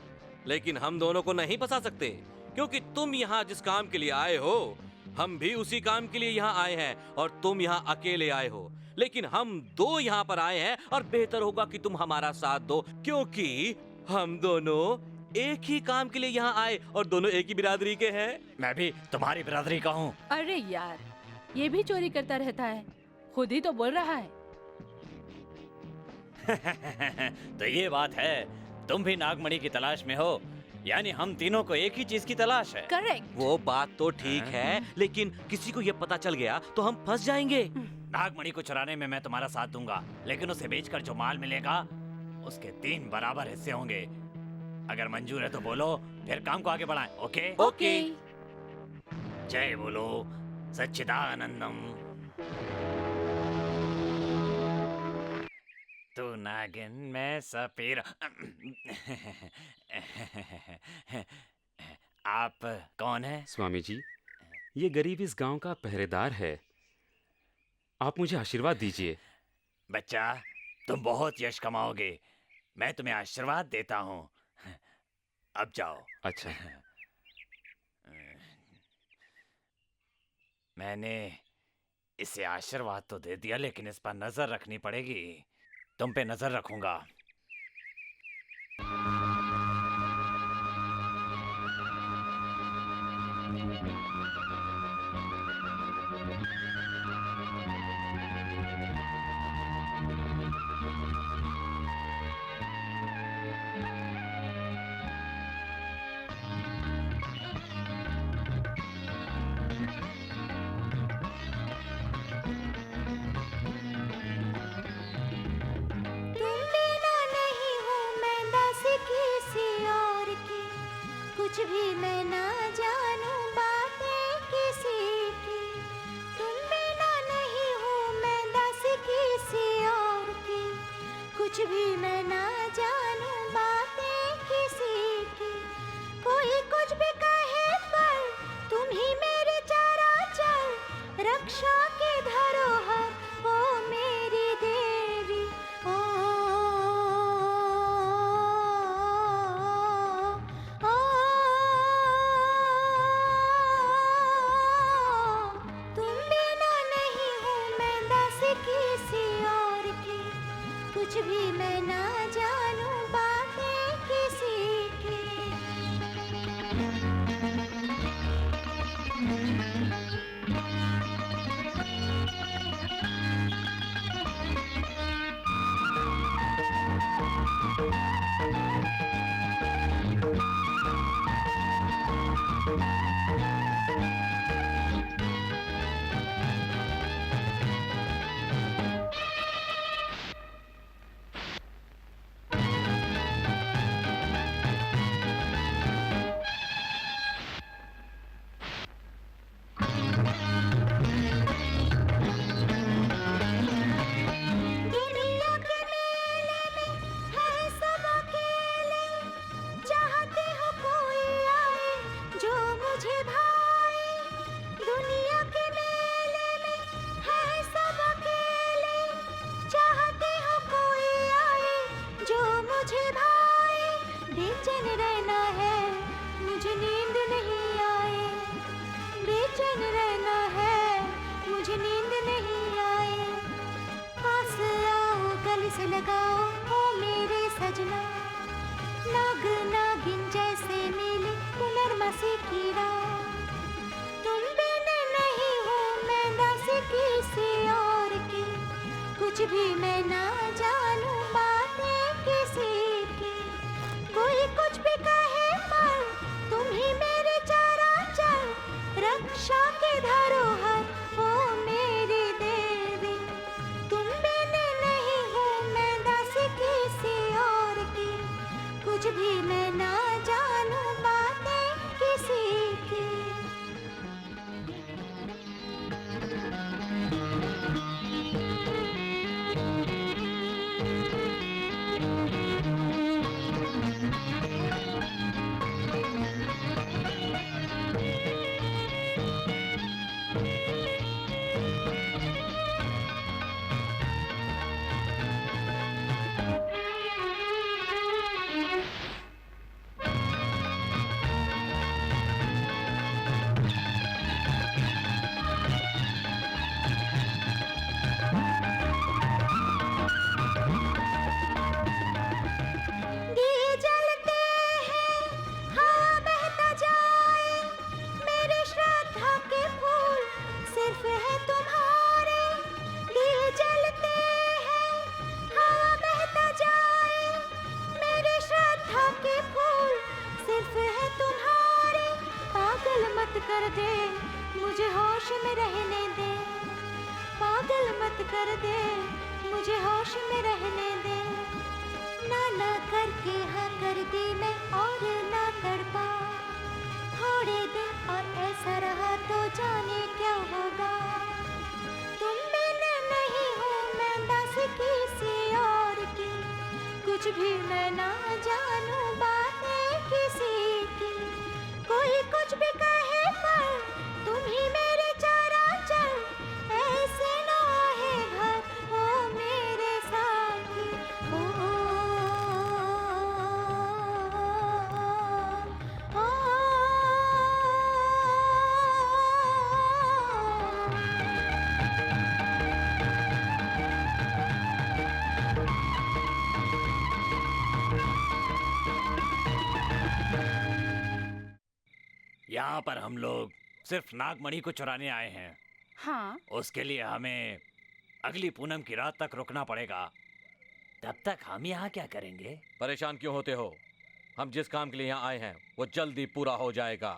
लेकिन हम दोनों को नहीं फंसा सकते, क्योंकि तुम यहाँ जिस काम के लिए आए हो, हम भी उसी काम के लिए यहाँ आए हैं, और तुम यहाँ अकेले आए हो। लेकिन हम दो यहाँ पर आए हैं, और बेहतर होगा कि तुम हमारा साथ दो, क्योंकि हम दोनों एक ही काम के लिए यहाँ आए, और दोनों एक ही बिरादरी के हैं। मैं भी तुम्हारी बिरादरी का हूँ। अरे यार, ये भी चोरी करता रहता है, खुद ही तो बोल रहा है। तो ये बात है, तुम भी नागमणि की तलाश में हो, यानी हम तीनों को एक ही चीज की तलाश है। करेक्ट। वो बात तो ठीक है, लेकिन किसी को ये पता चल गया तो हम फंस जाएंगे। नागमणि को चुराने में मैं तुम्हारा साथ दूंगा, लेकिन उसे बेचकर जो माल मिलेगा उसके 3 बराबर हिस्से होंगे। अगर मंजूर है तो बोलो, फिर काम को आगे बढ़ाएं। ओके? ओके। जय बोलो सच्चिदानंदम। तू नागिन, मैं सपेरा। आप कौन है? स्वामी जी, ये गरीब इस गांव का पहरेदार है, आप मुझे आशीर्वाद दीजिए। बच्चा, तुम बहुत यश कमाओगे, मैं तुम्हें आशीर्वाद देता हूँ। अब जाओ। अच्छा। मैंने इसे आशीर्वाद तो दे दिया, लेकिन इस पर नजर रखनी पड़ेगी। तुम पे नजर रखूंगा। कुछ भी मैं ना जानूं बातें किसी की, तुम बिना नहीं हूँ मैं दास किसी और की। कुछ भी मैं ना जानूं बातें किसी की, कोई कुछ भी कहे पर तुम ही मेरे चारा चल, रक्षा की धरोहर ओ मेरी देवी। कुछ भी मैं ना जानूं बातें किसी की। मुझे भाए, बेचैन रहना है, मुझे नींद नहीं आए, बेचैन रहना है, मुझे नींद नहीं आए। पास आओ, गले से लगाओ, ओ मेरे सजना, नाग नागिन जैसे मिले पुनर्मा से की रात। तुम बिन नहीं हो मैं दासी किसी और की, कुछ भी मैं ना जानू बातें किसी की। कोई कुछ भी कहे पर तुम ही मेरे चराचर, रक्षा के धरोहर हो मेरी देवी। तुम बिन नहीं हो मैं दासी किसी और की, कुछ भी मैं ना जानू बातें किसी की। दिए जलते हैं, हवा बहता जाए, मेरी श्रद्धा के फूल सिर्फ है तुम्हारे। दिए जलते हैं, हवा बहता जाए, मेरी श्रद्धा के फूल सिर्फ है तुम्हारे। पागल मत कर दे, मुझे होश में रहने दे, पागल मत कर दे, मुझे होश में रहने दे। ना करके हाँ कर दी मैं और ना कर पा, थोड़े दिन और ऐसा रहा तो जाने क्या होगा। तुम बिन नहीं हो मैं दासी किसी और की, कुछ भी मैं ना जानू बातें किसी की। कोई कुछ भी कहे पर तुम ही मेरे चराचर, ऐसे ना है घर हो मेरे साथी। ओ, ओ, ओ, यहाँ पर हम लोग सिर्फ नागमणि को चुराने आए हैं। हाँ, उसके लिए हमें अगली पूनम की रात तक रुकना पड़ेगा। तब तक हम यहाँ क्या करेंगे? परेशान क्यों होते हो? हम जिस काम के लिए यहाँ आए हैं वो जल्दी पूरा हो जाएगा।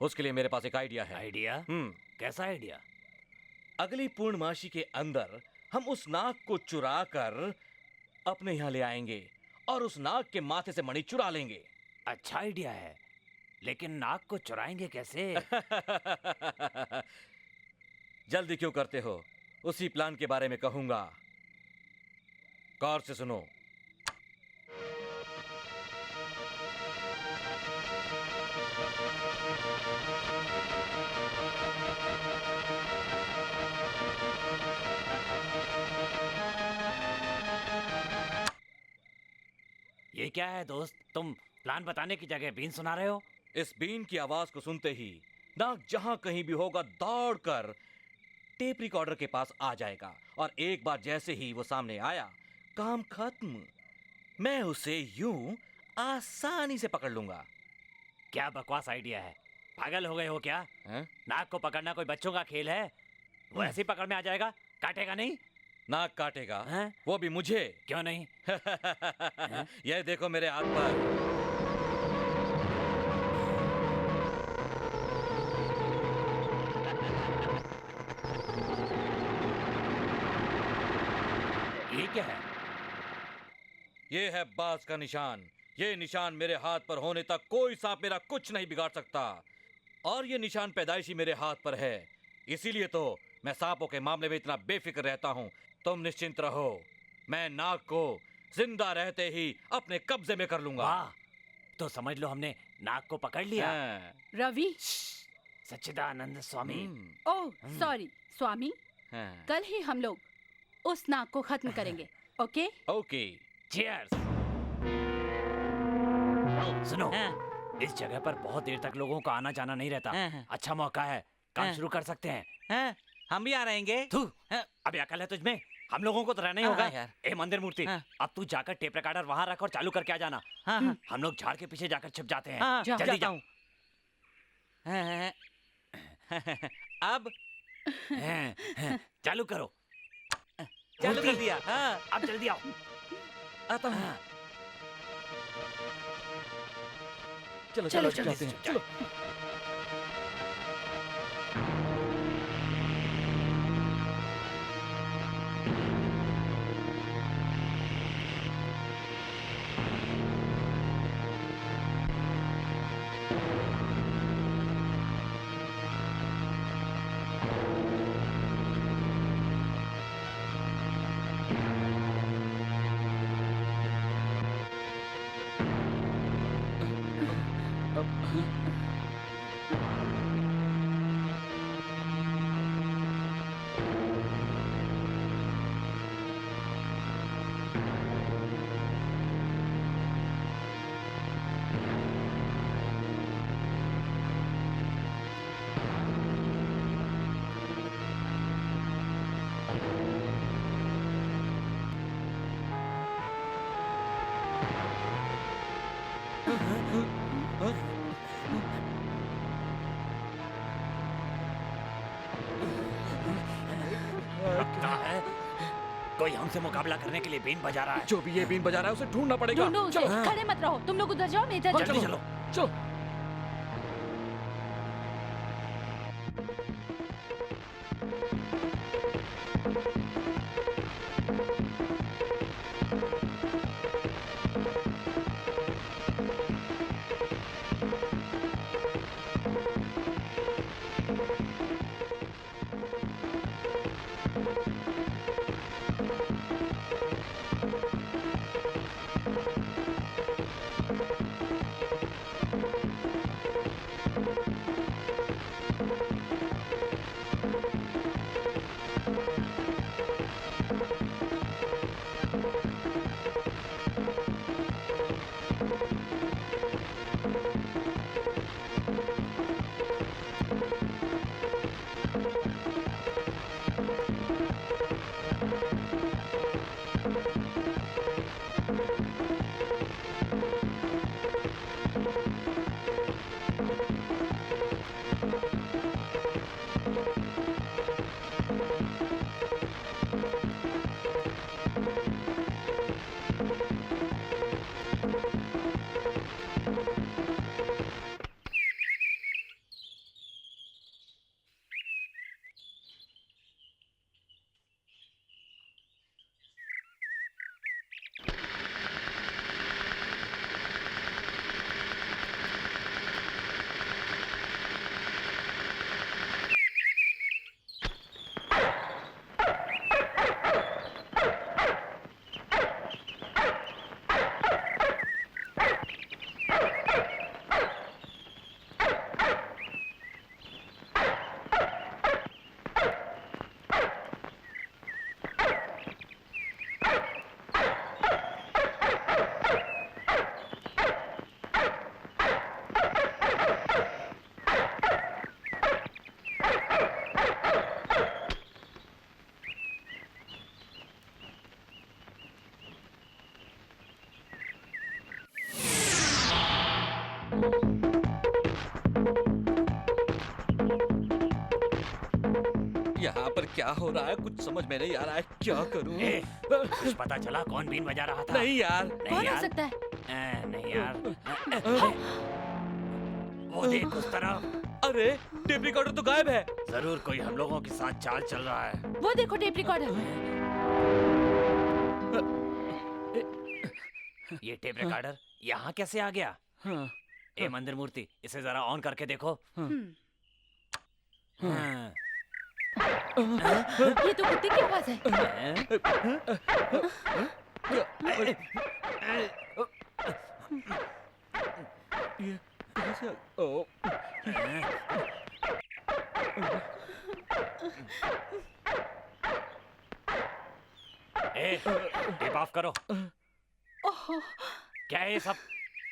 उसके लिए मेरे पास एक आइडिया है। आइडिया? कैसा आइडिया? अगली पूर्णमासी के अंदर हम उस नाग को चुरा कर अपने यहाँ ले आएंगे और उस नाग के माथे से मणि चुरा लेंगे। अच्छा आइडिया है, लेकिन नाग को चुराएंगे कैसे? जल्दी क्यों करते हो? उसी प्लान के बारे में कहूंगा, गौर से सुनो। ये क्या है दोस्त, तुम प्लान बताने की जगह बीन सुना रहे हो? इस बीन की आवाज को सुनते ही नाग जहां कहीं भी होगा दौड़कर टेप रिकॉर्डर के पास आ जाएगा और एक बार जैसे ही वो सामने आया, काम खत्म। मैं उसे यूं आसानी से पकड़ लूंगा। क्या बकवास आइडिया है, पागल हो गए हो क्या? हैं? नाग को पकड़ना कोई बच्चों का खेल है? वो ऐसे ही पकड़ में आ जाएगा, काटेगा नहीं? नाग काटेगा, हैं? वो भी मुझे। क्यों नहीं? यह देखो मेरे हाथ पर। ये क्या है? ये है बाज का निशान। ये निशान मेरे हाथ पर होने तक कोई सांप मेरा कुछ नहीं बिगाड़ सकता। और ये निशान पैदाइशी मेरे हाथ पर है, इसीलिए तो मैं सांपों के मामले में इतना बेफिक्र रहता हूँ। तुम निश्चिंत रहो, मैं नाग को जिंदा रहते ही अपने कब्जे में कर लूंगा। वाह, तो समझ लो हमने नाग को पकड़ लिया। हाँ। रवि। सच्चिदानंद स्वामी। ओह सॉरी स्वामी, हाँ। कल ही हम लोग उस नाग को खत्म करेंगे। Okay okay, cheers. सुनो, हाँ, इस जगह पर बहुत देर तक लोगों का आना जाना नहीं रहता। हाँ, हाँ। अच्छा मौका है, काम हाँ। शुरू कर सकते हैं। हाँ, हम भी आ रहेंगे। तू हाँ। अबे अकल है तुझमें? हम लोगों को तो रहना ही हाँ, होगा यार। ए मंदिर मूर्ति, हाँ। अब तू जाकर टेप रिकॉर्डर वहां रख और चालू करके आ जाना। हाँ, हाँ। हम लोग झाड़ के पीछे जाकर छिप जाते हैं। हाँ, जल्दी जाता जाओ। हूँ। हाँ, अब चालू करो। चालू कर दिया। हाँ, अब जल्दी आओ। आता हूँ। हाँ। चलो चलो चलो जल्दी जाते से हैं। चलो। लगता है कोई हमसे मुकाबला करने के लिए बीन बजा रहा है। जो भी ये बीन बजा रहा है उसे ढूंढना पड़ेगा। ढूंढो उसे, चलो। खड़े मत रहो, तुम लोग उधर जाओ, मैं इधर जल्दी जाती हूँ। चलो। चलो। यहाँ पर क्या हो रहा है कुछ समझ में नहीं आ रहा है, क्या करूँ? कुछ पता चला कौन बीन बजा रहा था? नहीं यार। नहीं कौन हो यार। सकता है? नहीं यार। वो देख उस तरफ। अरे टेप रिकॉर्डर तो गायब है। जरूर कोई हम लोगों के साथ चाल चल रहा है। वो देखो टेप रिकॉर्डर। ये टेप रिकॉर्डर यहाँ कैसे आ गया? हाँ। ए मंदिर मूर्ति, इसे जरा ऑन करके देखो। हाँ। ये तो कुत्ते की आवाज है। ये कैसे? ओ। टेप ऑफ करो। ओहो, क्या है ये सब?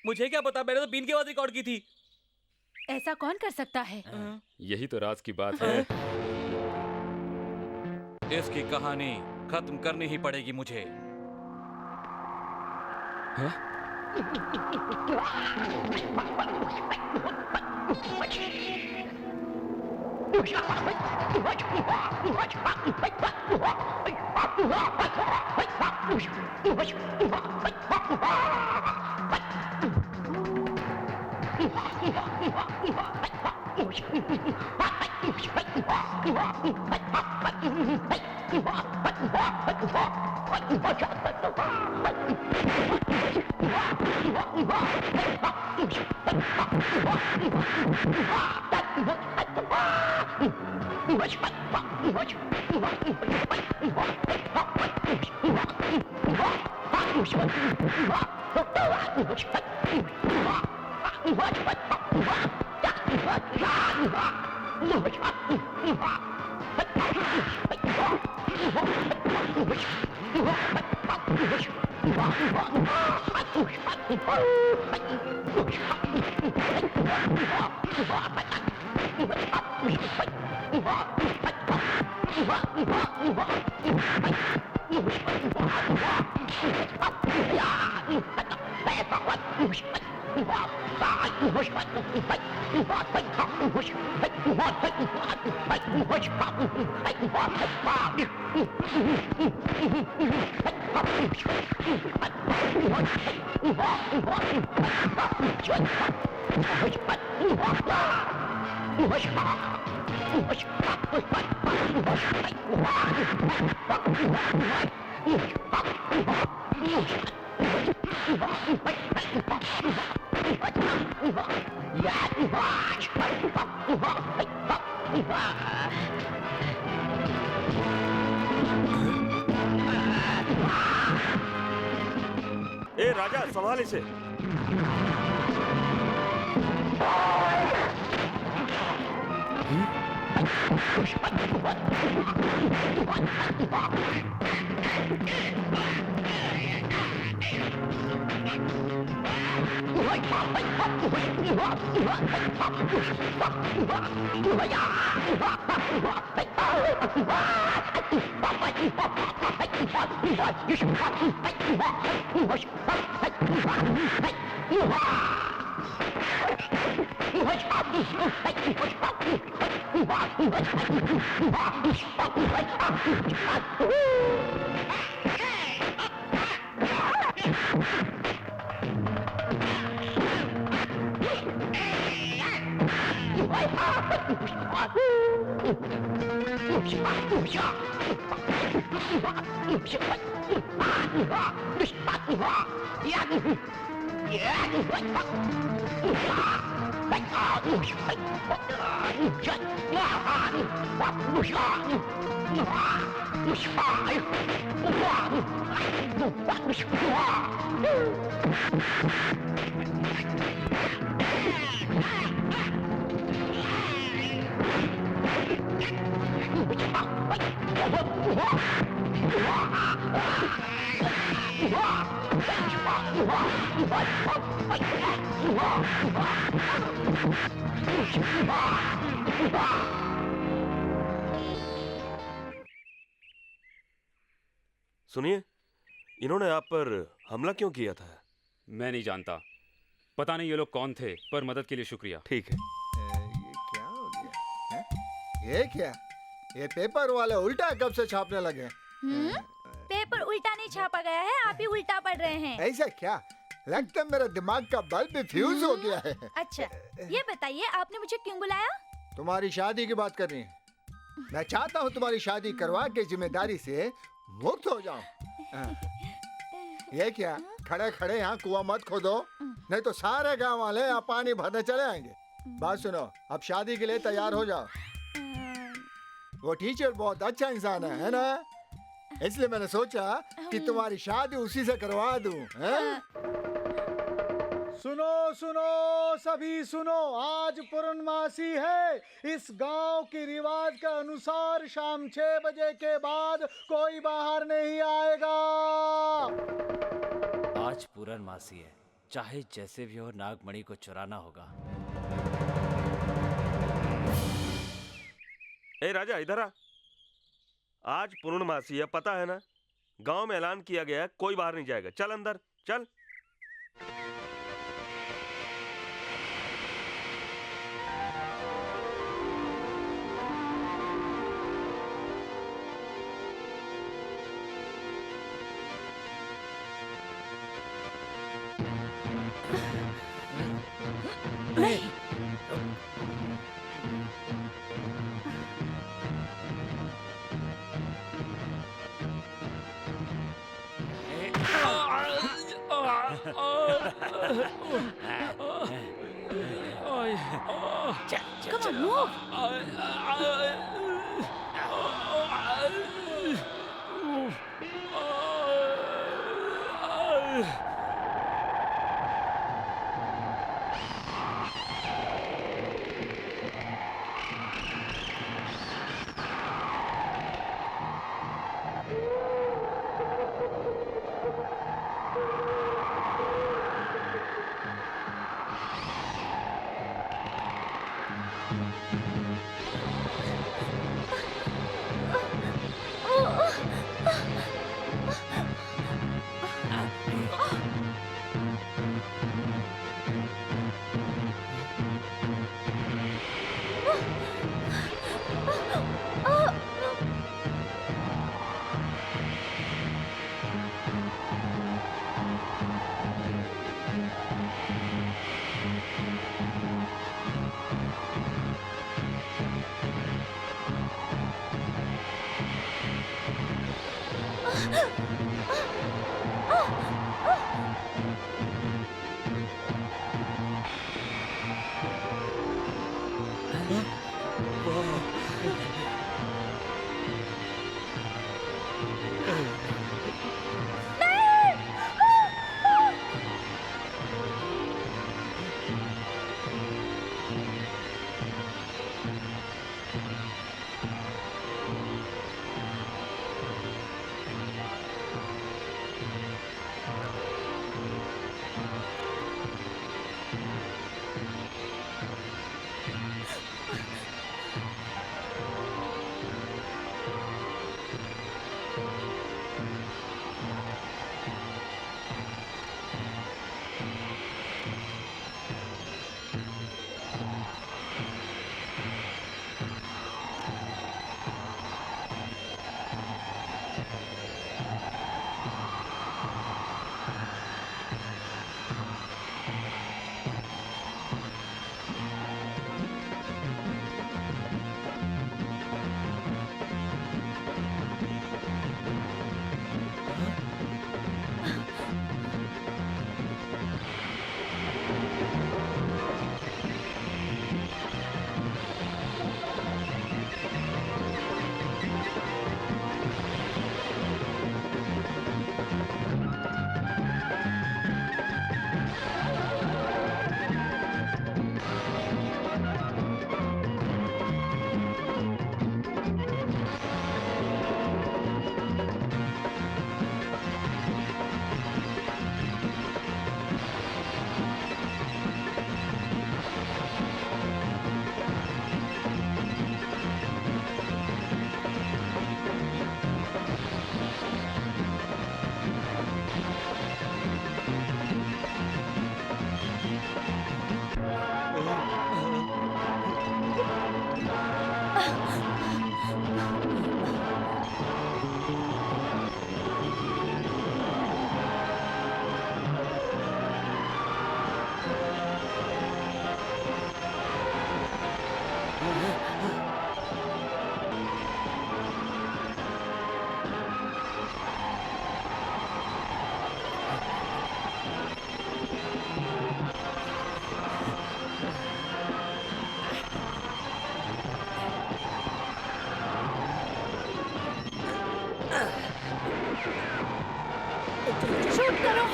मुझे क्या पता, मैंने तो बीन की आवाज रिकॉर्ड की थी। ऐसा कौन कर सकता है? यही तो राज की बात है। इसकी कहानी खत्म करनी ही पड़ेगी मुझे। ए राजा, संभाल इसे। सुनिए, इन्होंने आप पर हमला क्यों किया था? मैं नहीं जानता, पता नहीं ये लोग कौन थे, पर मदद के लिए शुक्रिया। ठीक है। ये क्या हो गया है? ये क्या? ये पेपर वाले उल्टा कब से छापने लगे? पेपर उल्टा नहीं छापा गया है, आप ही उल्टा पढ़ रहे हैं। ऐसा क्या? लगता है मेरा दिमाग का बल्ब भी फ्यूज हो गया है। अच्छा, ये बताइए आपने मुझे क्यों बुलाया? तुम्हारी शादी की बात करनी है। मैं चाहता हूँ तुम्हारी शादी करवा के जिम्मेदारी से मुक्त हो जाऊं। ये क्या? खड़े खड़े यहाँ कुआं मत खोदो, नहीं तो सारे गांव वाले यहाँ पानी भरने चले आएंगे। बात सुनो, अब शादी के लिए तैयार हो जाओ। वो टीचर बहुत अच्छा इंसान है ना? इसलिए मैंने सोचा कि तुम्हारी शादी उसी से करवा दूं। सुनो सुनो सभी सुनो, आज पूर्णमासी है। इस गांव के रिवाज के अनुसार शाम 6 बजे के बाद कोई बाहर नहीं आएगा। आज पूर्णमासी है, चाहे जैसे भी हो नागमणि को चुराना होगा। ए राजा इधर आ। आज पूर्णमासी है, पता है ना? गांव में ऐलान किया गया है कोई बाहर नहीं जाएगा। चल अंदर चल। Come on, move. शूट करो।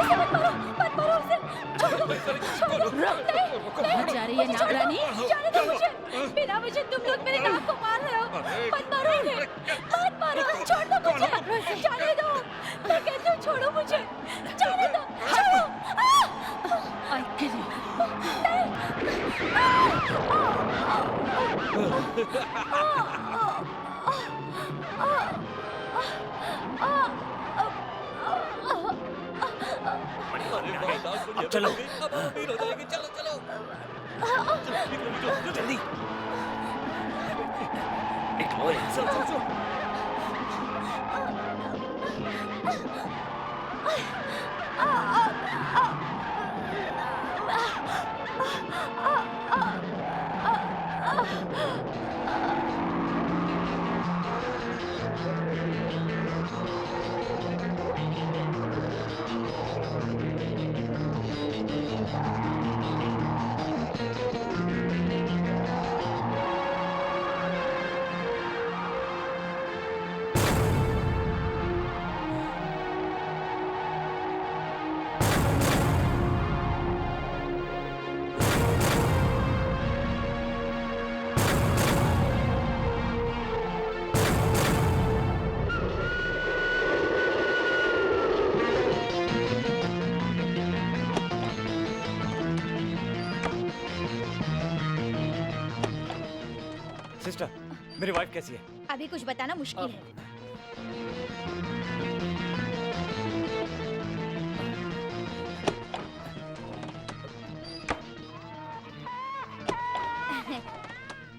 उसे मत मारो, मत मारो उसे। छोड़ो, छोड़ो। कहाँ जा रही है नागरानी? जाने दो मुझे। बिना मुझे तुम लोग मेरे नाक को मार रहे हो। मत मारो उन्हें, मत मारो, छोड़ दो मुझे। अब चलो। अब अमीर हो जाएंगे। चलो चलो जल्दी निकलो यहाँ से। सिस्टर, मेरी वाइफ कैसी है? अभी कुछ बताना मुश्किल है।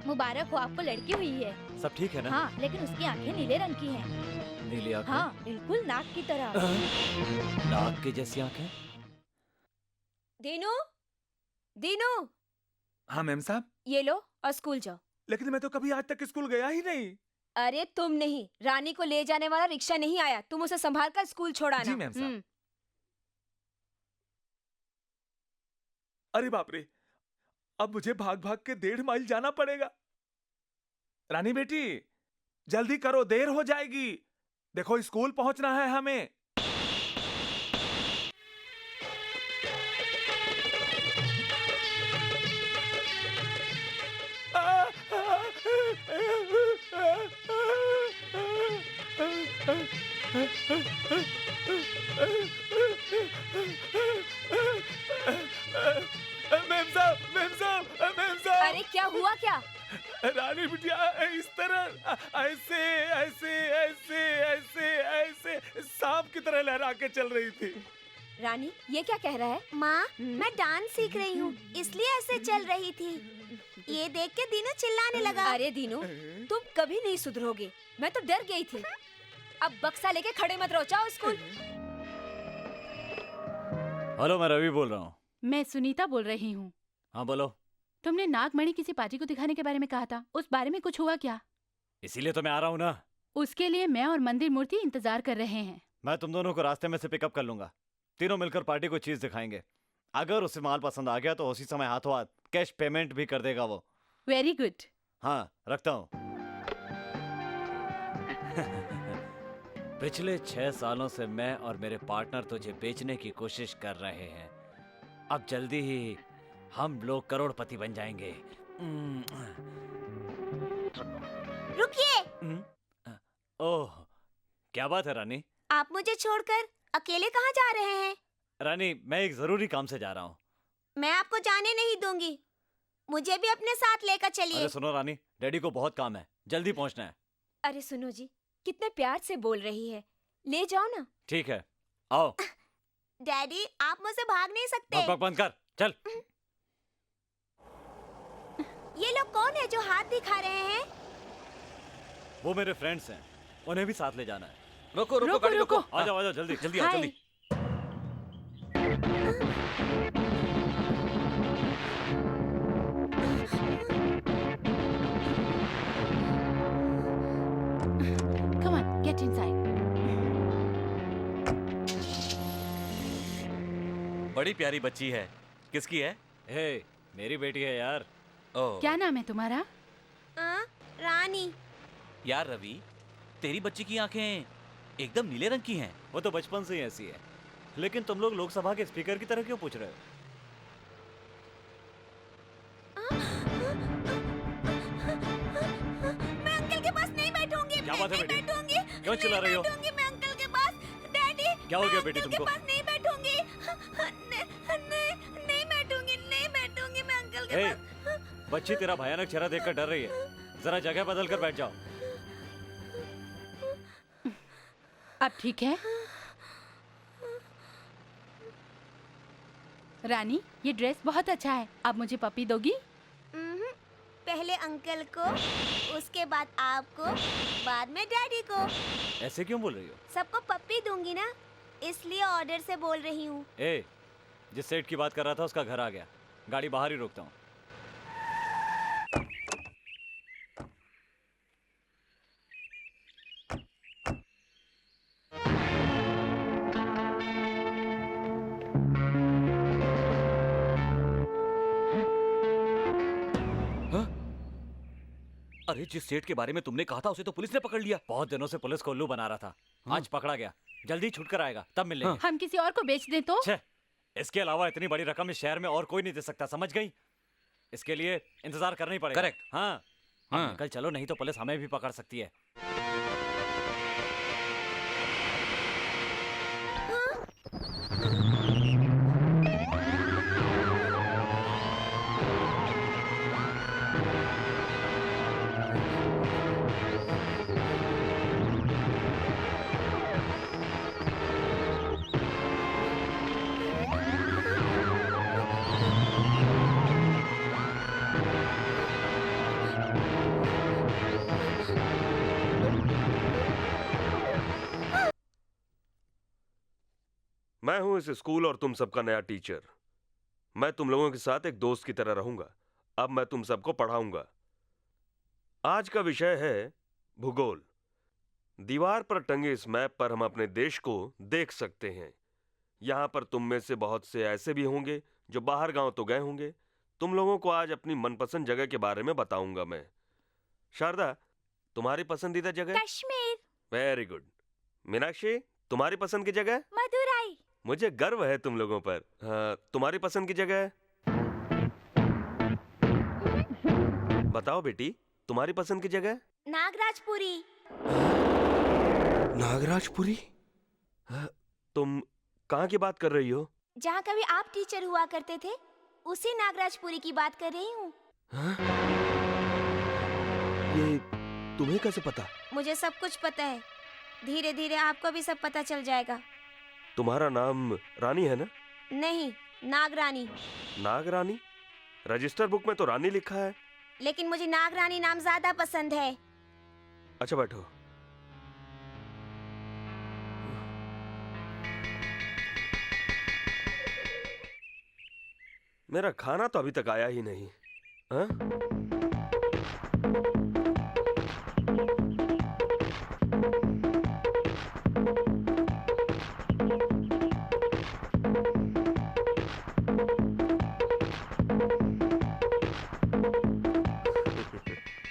मुबारक हो, आपको लड़की हुई है। सब ठीक है ना? हाँ, लेकिन उसकी आंखें नीले रंग की हैं। नीली आंखें? हाँ, बिल्कुल नाक की तरह। नाक की जैसी आंखें? दीनू, दीनू, हाँ मैम साहब। ये लो और स्कूल जाओ। लेकिन मैं तो कभी आज तक स्कूल गया ही नहीं। अरे तुम नहीं, रानी को ले जाने वाला रिक्शा नहीं आया, तुम उसे संभाल कर स्कूल छोड़ाना। जी मैम साहब। अरे बाप रे, अब मुझे भाग भाग के 1.5 माइल जाना पड़ेगा। रानी बेटी जल्दी करो, देर हो जाएगी। देखो स्कूल पहुंचना है हमें। मैम साहब, मैम साहब, मैम साहब। अरे क्या हुआ क्या? रानी बिटिया इस तरह ऐसे ऐसे ऐसे ऐसे ऐसे सांप की तरह लहरा के चल रही थी। रानी ये क्या कह रहा है? माँ, मैं डांस सीख रही हूँ, इसलिए ऐसे चल रही थी। ये देख के दीनू चिल्लाने लगा। अरे दीनू, तुम कभी नहीं सुधरोगे। मैं तो डर गई थी। अब बक्सा लेके खड़े मत रहो, जाओ स्कूल। हेलो, मैं रवि बोल रहा हूँ। मैं सुनीता बोल रही हूँ। हाँ बोलो। तुमने नागमणि किसी पार्टी को दिखाने के बारे में कहा था, उस बारे में कुछ हुआ क्या? इसीलिए तो मैं आ रहा हूँ ना। उसके लिए मैं और मंदिर मूर्ति इंतजार कर रहे हैं। मैं तुम दोनों को रास्ते में से पिकअप कर लूंगा। तीनों मिलकर पार्टी को चीज दिखाएंगे। अगर उसे माल पसंद आ गया तो उसी समय हाथों हाथ कैश पेमेंट भी कर देगा वो। Very good. हाँ, रखता हूँ। पिछले 6 सालों से मैं और मेरे पार्टनर तुझे बेचने की कोशिश कर रहे हैं। अब जल्दी ही हम लोग करोड़पति बन जाएंगे। रुकिए। ओह, क्या बात है रानी? आप मुझे छोड़कर अकेले कहाँ जा रहे हैं? रानी, मैं एक जरूरी काम से जा रहा हूँ। मैं आपको जाने नहीं दूंगी, मुझे भी अपने साथ लेकर चलिए। अरे सुनो रानी, डैडी को बहुत काम है, जल्दी पहुँचना है। अरे सुनो जी, कितने प्यार से बोल रही है, ले जाओ ना। ठीक है, आओ। डैडी, आप मुझसे भाग नहीं सकते। बक बंद कर, चल। ये लोग कौन है जो हाथ दिखा रहे हैं? वो मेरे फ्रेंड्स हैं, उन्हें भी साथ ले जाना है। रुको रुको गाड़ी रुको। आ जाओ जल्दी जल्दी आओ जल्दी। Come on, get inside. बड़ी प्यारी बच्ची है। किसकी है? हे, मेरी बेटी है यार। ओह। क्या नाम है तुम्हारा? रानी। यार रवि, तेरी बच्ची की आंखें एकदम नीले रंग की हैं। वो तो बचपन से ही ऐसी है, लेकिन तुम लोग लोकसभा के स्पीकर की तरह क्यों पूछ रहे हो? मैं अंकल के पास नहीं बैठूंगी। क्या बात है बेटी? बैठूंगी। क्यों चिल्ला रही हो? बैठूंगी मैं अंकल के पास। डैडी, क्या हो गया बेटी अंकल तुमको? के पास नहीं बैठूंगी। नहीं बैठूंगी, नहीं बैठूंगी मैं अंकल के हे, पास। बच्ची तेरा भयानक चेहरा देखकर डर रही है, जरा जगह बदल कर बैठ जाओ। अब ठीक है? रानी, ये ड्रेस बहुत अच्छा है। आप मुझे पपी दोगी? पहले अंकल को, उसके बाद आपको, बाद में डैडी को। ऐसे क्यों बोल रही हो? सबको पप्पी दूंगी ना, इसलिए ऑर्डर से बोल रही हूँ। ए, जिस सेठ की बात कर रहा था उसका घर आ गया। गाड़ी बाहर ही रोकता हूँ। अरे जिस सेठ के बारे में तुमने कहा था उसे तो पुलिस ने पकड़ लिया। बहुत दिनों से पुलिस को उल्लू बना रहा था। आज पकड़ा गया। जल्दी छूट कर आएगा, तब मिलेंगे। हम किसी और को बेच दें तो? छे, इसके अलावा इतनी बड़ी रकम इस शहर में और कोई नहीं दे सकता, समझ गई? इसके लिए इंतजार करना ही पड़ेगा। करेक्ट। हाँ, कल चलो, नहीं तो पुलिस हमें भी पकड़ सकती है। मैं हूं इस स्कूल और तुम सबका नया टीचर। मैं तुम लोगों के साथ एक दोस्त की तरह रहूंगा। अब मैं तुम सबको पढ़ाऊंगा। आज का विषय है भूगोल। दीवार पर टंगे इस मैप पर हम अपने देश को देख सकते हैं। यहां पर तुम में से बहुत से ऐसे भी होंगे जो बाहर गांव तो गए होंगे। तुम लोगों को आज अपनी मनपसंद जगह के बारे में बताऊंगा मैं। शारदा, तुम्हारी पसंदीदा जगह? कश्मीर। Very good. मीनाक्षी, तुम्हारी पसंद की जगह? मदुराई। मुझे गर्व है तुम लोगों पर। हाँ, तुम्हारी पसंद की जगह? बताओ बेटी, तुम्हारी पसंद की जगह? नागराजपुरी। नागराजपुरी? हाँ, तुम कहाँ की बात कर रही हो? जहाँ कभी आप टीचर हुआ करते थे, उसी नागराजपुरी की बात कर रही हूँ। हाँ? ये तुम्हें कैसे पता? मुझे सब कुछ पता है। धीरे धीरे आपको भी सब पता चल जाएगा। तुम्हारा नाम रानी है ना? नहीं, नागरानी। नागरानी? रजिस्टर बुक में तो रानी लिखा है। लेकिन मुझे नागरानी नाम ज्यादा पसंद है। अच्छा बैठो। मेरा खाना तो अभी तक आया ही नहीं। हाँ?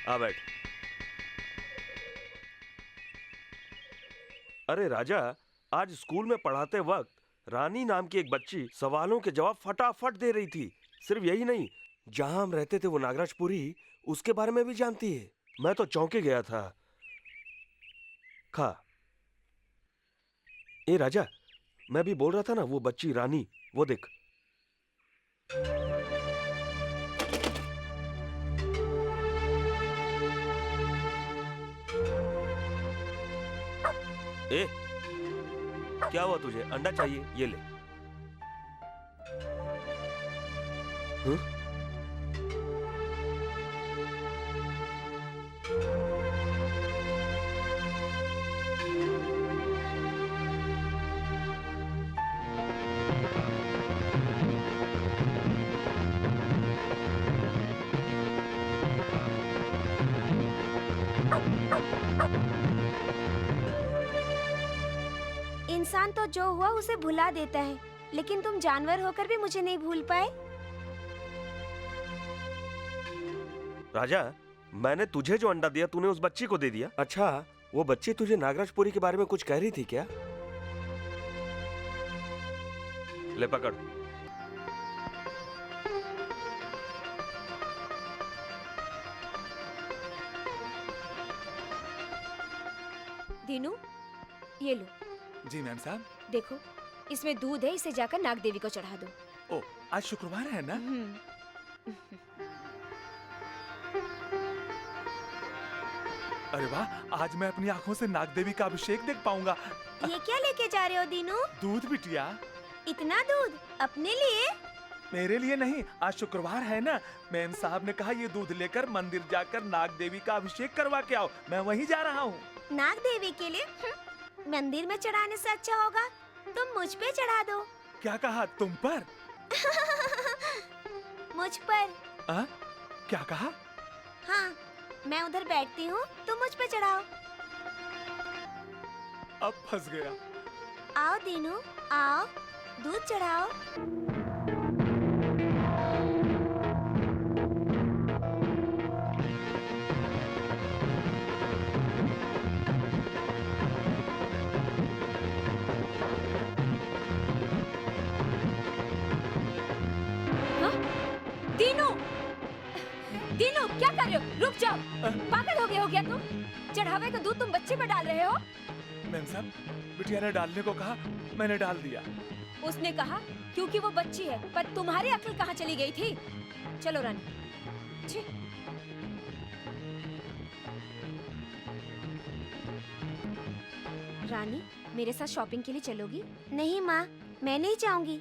आ बैठ। अरे राजा, आज स्कूल में पढ़ाते वक्त रानी नाम की एक बच्ची सवालों के जवाब फटाफट दे रही थी। सिर्फ यही नहीं, जहां हम रहते थे वो नागराजपुरी, उसके बारे में भी जानती है। मैं तो चौंके गया था। खा। ए राजा, मैं भी बोल रहा था ना, वो बच्ची रानी, वो देख। ए, क्या हुआ तुझे? अंडा चाहिए? ये ले। इंसान तो जो हुआ उसे भुला देता है, लेकिन तुम जानवर होकर भी मुझे नहीं भूल पाए। राजा, मैंने तुझे जो अंडा दिया तूने उस बच्ची को दे दिया। अच्छा, वो बच्ची तुझे नागराजपुरी के बारे में कुछ कह रही थी क्या? ले पकड़। दीनू, ये लो। जी मैम साहब। देखो, इसमें दूध है, इसे जाकर नाग देवी को चढ़ा दो। ओ, आज शुक्रवार है ना? अरे वाह, आज मैं अपनी आंखों से नाग देवी का अभिषेक देख पाऊंगा। ये क्या लेके जा रहे हो दीनू? दूध बिटिया। इतना दूध अपने लिए? मेरे लिए नहीं, आज शुक्रवार है ना। मेम साहब ने कहा ये दूध लेकर मंदिर जाकर नाग देवी का अभिषेक करवा के आओ। मैं वहीं जा रहा हूँ। नाग देवी के लिए मंदिर में चढ़ाने से अच्छा होगा तुम मुझ पे चढ़ा दो। क्या कहा? तुम पर? मुझ पर। क्या कहा? हाँ, मैं उधर बैठती हूँ, तुम मुझ पे चढ़ाओ। अब फंस गया। आओ दीनू, आओ, दूध चढ़ाओ। दीनू, दीनू क्या कर रहे हो? रुक जाओ। पागल हो गए हो क्या तुम? चढ़ावे का दूध तुम बच्चे पर डाल रहे हो? मैम साहब, बिटिया ने डालने को कहा, मैंने डाल दिया। उसने कहा क्योंकि वो बच्ची है, पर तुम्हारी अक्ल कहाँ चली गई थी? चलो रानी। छी। रानी, मेरे साथ शॉपिंग के लिए चलोगी? नहीं माँ, मैं नहीं जाऊंगी।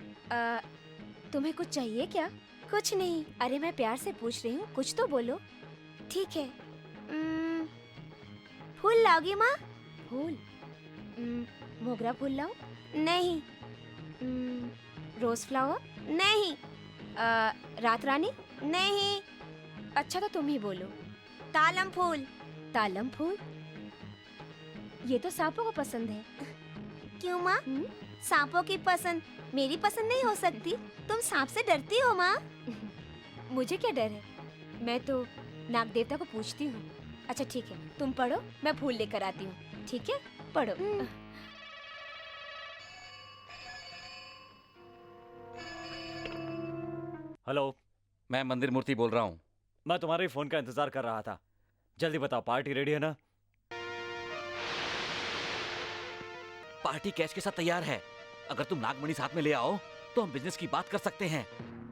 तुम्हें कुछ चाहिए क्या? कुछ नहीं। अरे मैं प्यार से पूछ रही हूँ, कुछ तो बोलो। ठीक है। फूल लाओगी माँ? फूल? मोगरा फूल लाऊं? नहीं। Rose flower? नहीं। रात रानी? नहीं। अच्छा तो तुम ही बोलो। तालम फूल। तालम फूल? ये तो सांपों को पसंद है। क्यों माँ? सांपों की पसंद मेरी पसंद नहीं हो सकती। तुम सांप से डरती हो माँ? मुझे क्या डर है, मैं तो नाग देवता को पूछती हूँ। अच्छा ठीक है, तुम पढ़ो, मैं फूल लेकर आती हूँ। ठीक है, पढ़ो। हेलो, मैं मंदिर मूर्ति बोल रहा हूँ। मैं तुम्हारे फोन का इंतजार कर रहा था। जल्दी बताओ, पार्टी रेडी है ना? पार्टी कैश के साथ तैयार है। अगर तुम नागमणि साथ में ले आओ तो हम बिजनेस की बात कर सकते हैं।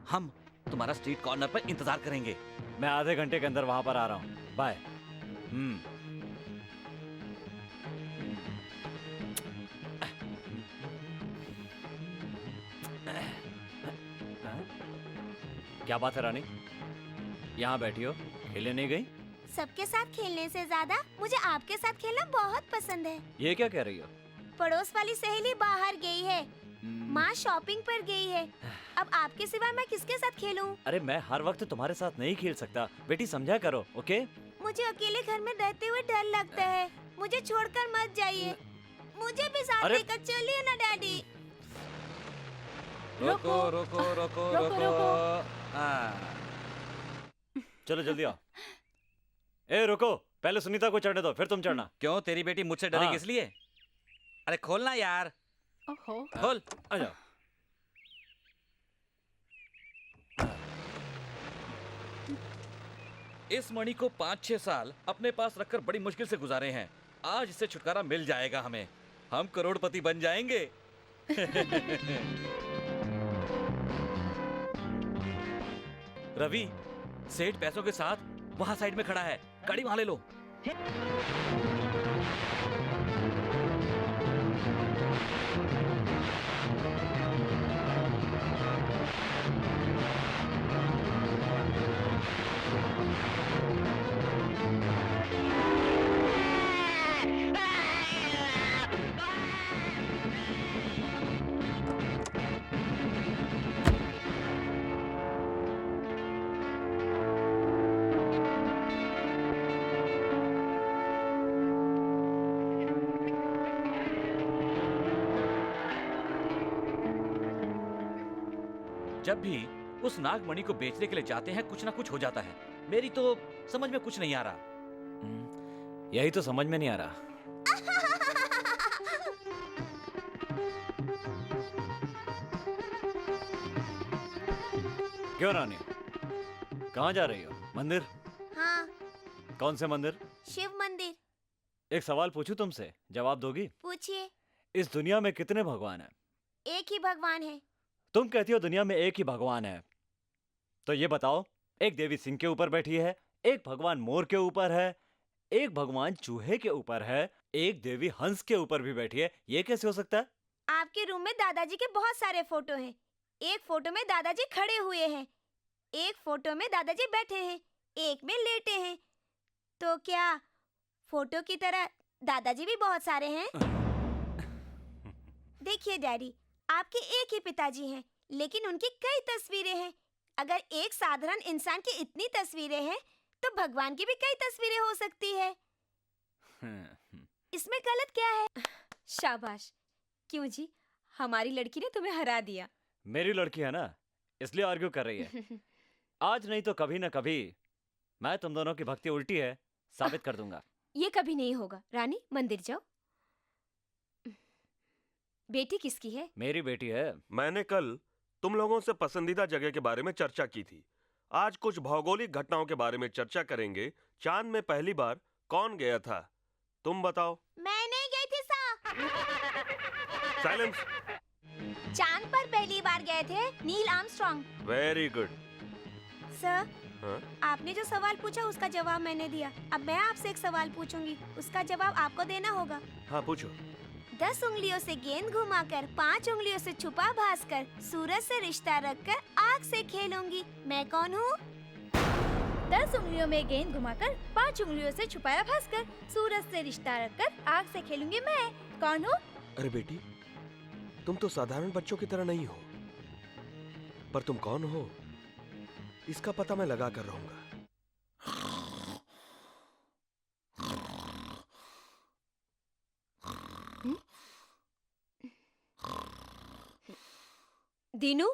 हम तुम्हारा स्ट्रीट कॉर्नर पर इंतजार करेंगे। मैं आधे घंटे के अंदर वहां पर आ रहा हूँ। बाय। क्या बात है रानी, यहाँ बैठी हो, खेलने नहीं गई? सबके साथ खेलने से ज्यादा मुझे आपके साथ खेलना बहुत पसंद है। ये क्या कह रही हो? पड़ोस वाली सहेली बाहर गई है, माँ शॉपिंग पर गई है। अब आपके सिवा मैं किसके साथ खेलूं? अरे मैं हर वक्त तुम्हारे साथ नहीं खेल सकता, बेटी समझा करो, ओके? मुझे अकेले घर में रहते हुए डर लगता है। मुझे छोड़कर मत जाइए। मुझे भी साथ लेकर चलिए ना डैडी। रोको रोको रोको रोको। चलो जल्दी आओ। ए रुको, पहले सुनीता को चढ़ने दो, फिर तुम चढ़ना। क्यों, तेरी बेटी मुझसे डरेगी इसलिए? अरे खोलना यार। खोल। आ जाओ। इस मणि को 5-6 साल अपने पास रखकर बड़ी मुश्किल से गुजारे हैं। आज इससे छुटकारा मिल जाएगा हमें। हम करोड़पति बन जाएंगे। रवि, सेठ पैसों के साथ वहां साइड में खड़ा है। गाड़ी वहां ले लो। जब भी उस नागमणि को बेचने के लिए जाते हैं कुछ ना कुछ हो जाता है। मेरी तो समझ में कुछ नहीं आ रहा। यही तो समझ में नहीं आ रहा। क्यों रानी, कहाँ जा रही हो? मंदिर? हाँ। कौन से मंदिर? शिव मंदिर। एक सवाल पूछूं तुमसे, जवाब दोगी? पूछिए। इस दुनिया में कितने भगवान हैं? एक ही भगवान है। तुम कहती हो दुनिया में एक ही भगवान है, तो ये बताओ, एक देवी सिंह के ऊपर बैठी है, एक भगवान मोर के ऊपर है, एक भगवान चूहे के ऊपर है, एक देवी हंस के ऊपर भी बैठी है। ये कैसे हो सकता है? आपके रूम में दादाजी के बहुत सारे फोटो हैं। एक फोटो में दादाजी खड़े हुए हैं, एक फोटो में दादाजी बैठे हैं, एक में लेटे हैं। तो क्या फोटो की तरह दादाजी भी बहुत सारे हैं? देखिए डैडी, आपके एक ही पिताजी हैं, लेकिन उनकी कई तस्वीरें हैं। अगर एक साधारण इंसान की इतनी तस्वीरें हैं, तो भगवान की भी कई तस्वीरें हो सकती है। इसमें गलत क्या है? शाबाश। क्यों जी, हमारी लड़की ने तुम्हें हरा दिया। मेरी लड़की है ना, इसलिए आर्ग्यू कर रही है। आज नहीं तो कभी ना कभी मैं तुम दोनों की भक्ति उल्टी है साबित कर दूंगा। ये कभी नहीं होगा। रानी, मंदिर जाओ। बेटी किसकी है? मेरी बेटी है। मैंने कल तुम लोगों से पसंदीदा जगह के बारे में चर्चा की थी। आज कुछ भौगोलिक घटनाओं के बारे में चर्चा करेंगे। चांद में पहली बार कौन गया था? तुम बताओ। मैं नहीं गई थी सर। साइलेंस। चांद पर पहली बार गए थे Neil Armstrong. Very good. Sir, हाँ? आपने जो सवाल पूछा उसका जवाब मैंने दिया। अब मैं आपसे एक सवाल पूछूंगी, उसका जवाब आपको देना होगा। हाँ, पूछो। 10 उंगलियों से गेंद घुमाकर, 5 उंगलियों से छुपा भासकर, सूरज से रिश्ता रखकर आग से खेलूंगी। मैं कौन हूँ? 10 उंगलियों में गेंद घुमाकर, 5 उंगलियों से छुपाया भास्कर, सूरज से रिश्ता रखकर आग से खेलूंगी। मैं कौन हूँ? अरे बेटी, तुम तो साधारण बच्चों की तरह नहीं हो, पर तुम कौन हो इसका पता मैं लगा कर रहूंगा। दीनू,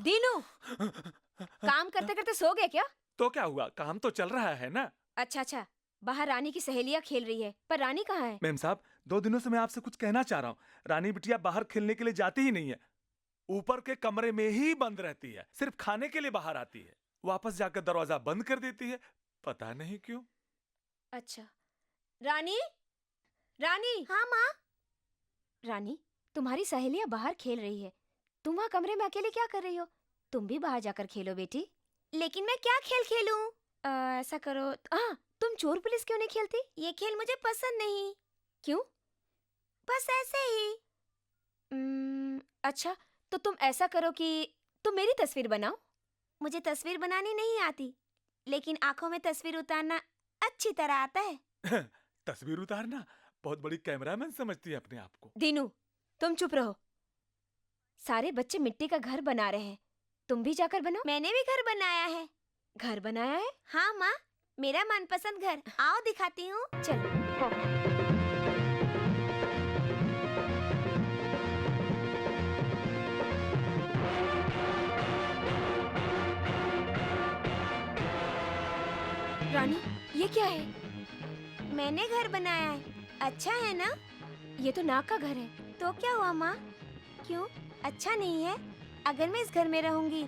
दीनू, काम करते करते सो गए क्या? तो क्या हुआ, काम तो चल रहा है ना। अच्छा अच्छा, बाहर रानी की सहेलियां खेल रही है, पर रानी कहाँ है? मैम साहब, 2 दिनों से मैं आपसे कुछ कहना चाह रहा हूँ। रानी बिटिया बाहर खेलने के लिए जाती ही नहीं है, ऊपर के कमरे में ही बंद रहती है। सिर्फ खाने के लिए बाहर आती है, वापस जाकर दरवाजा बंद कर देती है, पता नहीं क्यों। अच्छा, रानी, रानी। हाँ माँ। रानी, तुम्हारी सहेलियां बाहर खेल रही है, तुम वहाँ कमरे में अकेले क्या कर रही हो? तुम भी बाहर जाकर खेलो बेटी। लेकिन मैं क्या खेल खेलूं? ऐसा करो, हाँ, तुम चोर पुलिस क्यों नहीं खेलती? ये खेल मुझे पसंद नहीं। क्यों? बस ऐसे ही। अच्छा, तो तुम ऐसा करो कि तुम मेरी तस्वीर बनाओ। मुझे तस्वीर बनानी नहीं आती, लेकिन आंखों में तस्वीर उतारना अच्छी तरह आता है। तस्वीर उतारना? बहुत बड़ी कैमरामैन समझती है अपने आप को। दीनू, तुम चुप रहो। सारे बच्चे मिट्टी का घर बना रहे हैं, तुम भी जाकर बनाओ। मैंने भी घर बनाया है। घर बनाया है? हाँ माँ, मेरा मनपसंद घर। आओ दिखाती हूँ। चलो। रानी, ये क्या है? मैंने घर बनाया है। अच्छा है ना? ये तो नाग का घर है। तो क्या हुआ माँ? क्यों, अच्छा नहीं है? अगर मैं इस घर में रहूंगी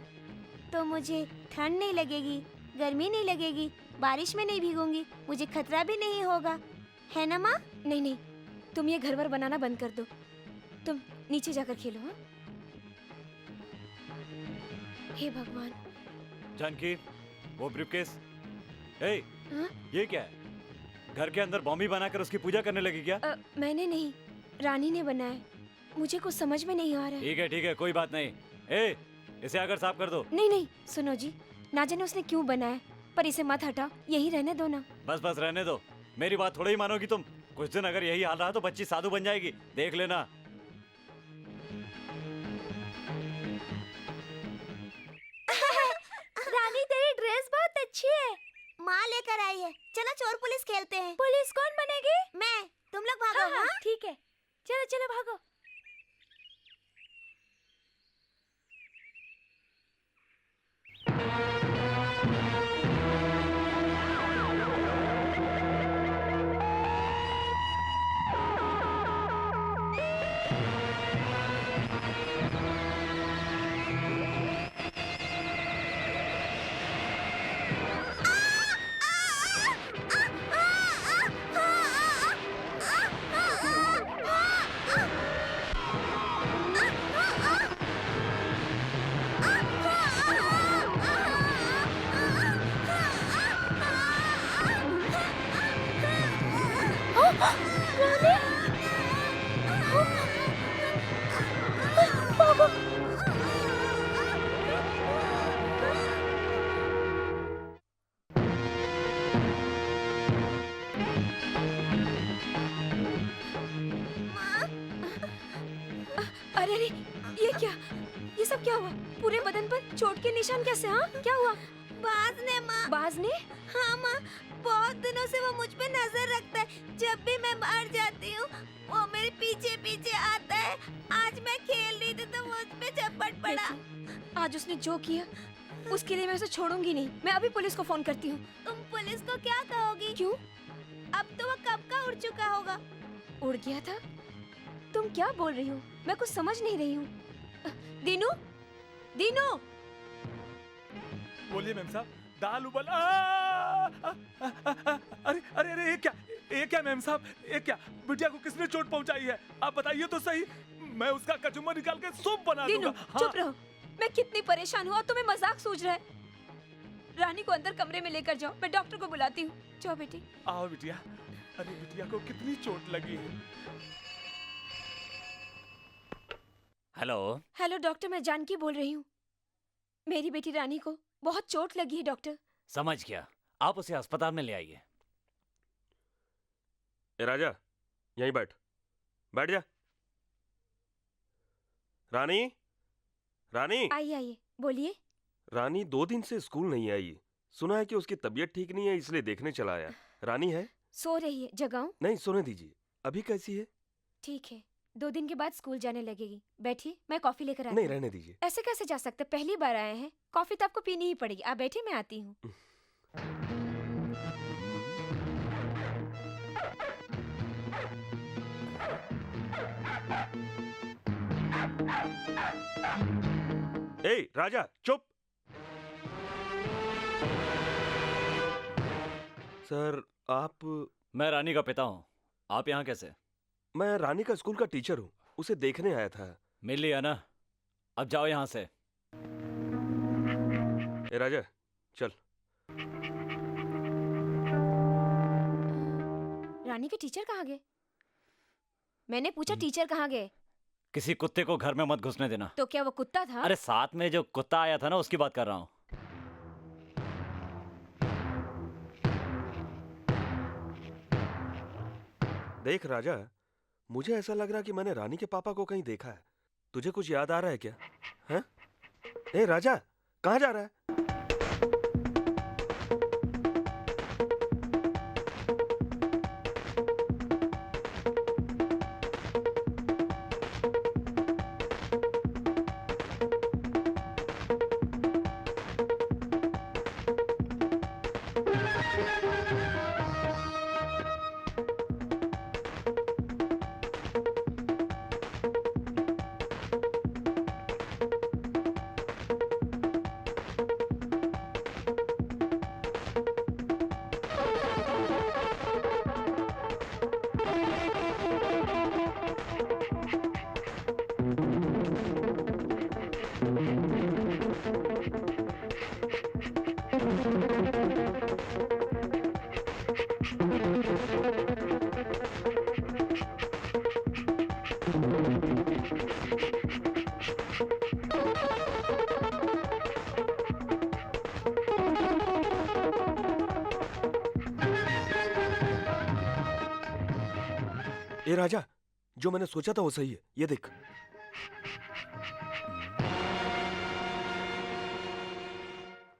तो मुझे ठंड नहीं लगेगी, गर्मी नहीं लगेगी, बारिश में नहीं भीगूंगी, मुझे खतरा भी नहीं होगा, है ना माँ? नहीं नहीं, तुम ये घर वर बनाना बंद कर दो, तुम नीचे जाकर खेलो। हाँ? हे भगवान। जानकी, वो ब्रीफकेस। ए, हाँ? ये क्या है? घर के अंदर बॉम्बी बनाकर उसकी पूजा करने लगी क्या? मैंने नहीं, रानी ने बनाया। मुझे कुछ समझ में नहीं आ रहा है। ठीक है, कोई बात नहीं। ए, इसे आकर साफ कर दो। नहीं नहीं, सुनो जी, ना जाने उसने क्यों बनाया, पर इसे मत हटाओ, यही रहने दो ना। बस रहने दो, मेरी बात थोड़ा ही मानोगी तुम। कुछ दिन अगर यही हाल रहा तो बच्ची साधु बन जाएगी, देख लेना। रानी, तेरी ड्रेस बहुत अच्छी है। माँ लेकर आई है। चलो चोर पुलिस खेलते हैं। पुलिस कौन बनेगी? मैं। तुम लोग भागो। हाँ, ठीक है, चलो चलो भागो। अरे अरे, ये क्या? ये सब क्या हुआ? पूरे बदन पर चोट के निशान कैसे? हाँ, क्या हुआ? बाज ने माँ। बाज ने? हाँ माँ, बहुत दिनों से वो मुझ पे नजर रखता है। जब भी मैं बाहर जाती हूँ वो मेरे पीछे पीछे आता है। आज मैं खेल रही थी तो मुझ पे झपट पड़ा। आज उसने जो किया उसके लिए मैं उसे छोड़ूंगी नहीं। मैं अभी पुलिस को फोन करती हूँ। तुम पुलिस को क्या कहोगी? क्यों? अब तो वो कब का उड़ चुका होगा। उड़ गया था? तुम क्या बोल रही हो? मैं कुछ समझ नहीं रही हूँ। दीनू, दीनू। बोलिए मैम साहब। दाल उबल अरे अरे अरे, ये क्या मैम साहब? ये क्या? बिटिया को किसने चोट पहुंचाई है? आप बताइए तो सही। मैं उसका कचुम्बर निकाल के सूप बना दीनू, दूंगा। हाँ। चुप रहो। मैं कितनी परेशान हूँ और तुम्हें मजाक सूझ रहा है। रानी को अंदर कमरे में लेकर जाओ, मैं डॉक्टर को बुलाती हूँ। जाओ बेटी। आओ बिटिया। अरे बिटिया को कितनी चोट लगी है। हेलो। हेलो डॉक्टर, मैं जानकी बोल रही हूँ। मेरी बेटी रानी को बहुत चोट लगी है डॉक्टर। समझ गया, आप उसे अस्पताल में ले आइए। ए राजा, यहीं बैठ जा। रानी, रानी। आइए आइए, बोलिए। रानी 2 दिन से स्कूल नहीं आई। सुना है कि उसकी तबीयत ठीक नहीं है, इसलिए देखने चला आया। रानी है? सो रही है, जगाऊं? नहीं, सोने दीजिए। अभी कैसी है? ठीक है, 2 दिन के बाद स्कूल जाने लगेगी। बैठिए, मैं कॉफी लेकर आती नहीं, हूँ। रहने दीजिए। ऐसे कैसे जा सकते? पहली बार आए हैं, कॉफी तो आपको पीनी ही पड़ेगी। आप बैठिए, मैं आती हूँ। ए राजा, चुप। सर, आप? मैं रानी का पिता हूँ। आप यहाँ कैसे? मैं रानी का स्कूल का टीचर हूँ, उसे देखने आया था। मिल लिया ना? अब जाओ यहाँ से। ए राजा, चल। रानी के टीचर कहाँ गए? मैंने पूछा टीचर कहाँ गए? किसी कुत्ते को घर में मत घुसने देना। तो क्या वो कुत्ता था? अरे साथ में जो कुत्ता आया था ना, उसकी बात कर रहा हूँ। देख राजा, मुझे ऐसा लग रहा कि मैंने रानी के पापा को कहीं देखा है। तुझे कुछ याद आ रहा है क्या? हैं? ए राजा, कहाँ जा रहा है? ए राजा, जो मैंने सोचा था वो सही है। ये देख।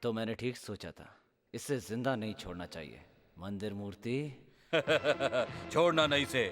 तो मैंने ठीक सोचा था, इसे जिंदा नहीं छोड़ना चाहिए। मंदिर मूर्ति छोड़ना नहीं से।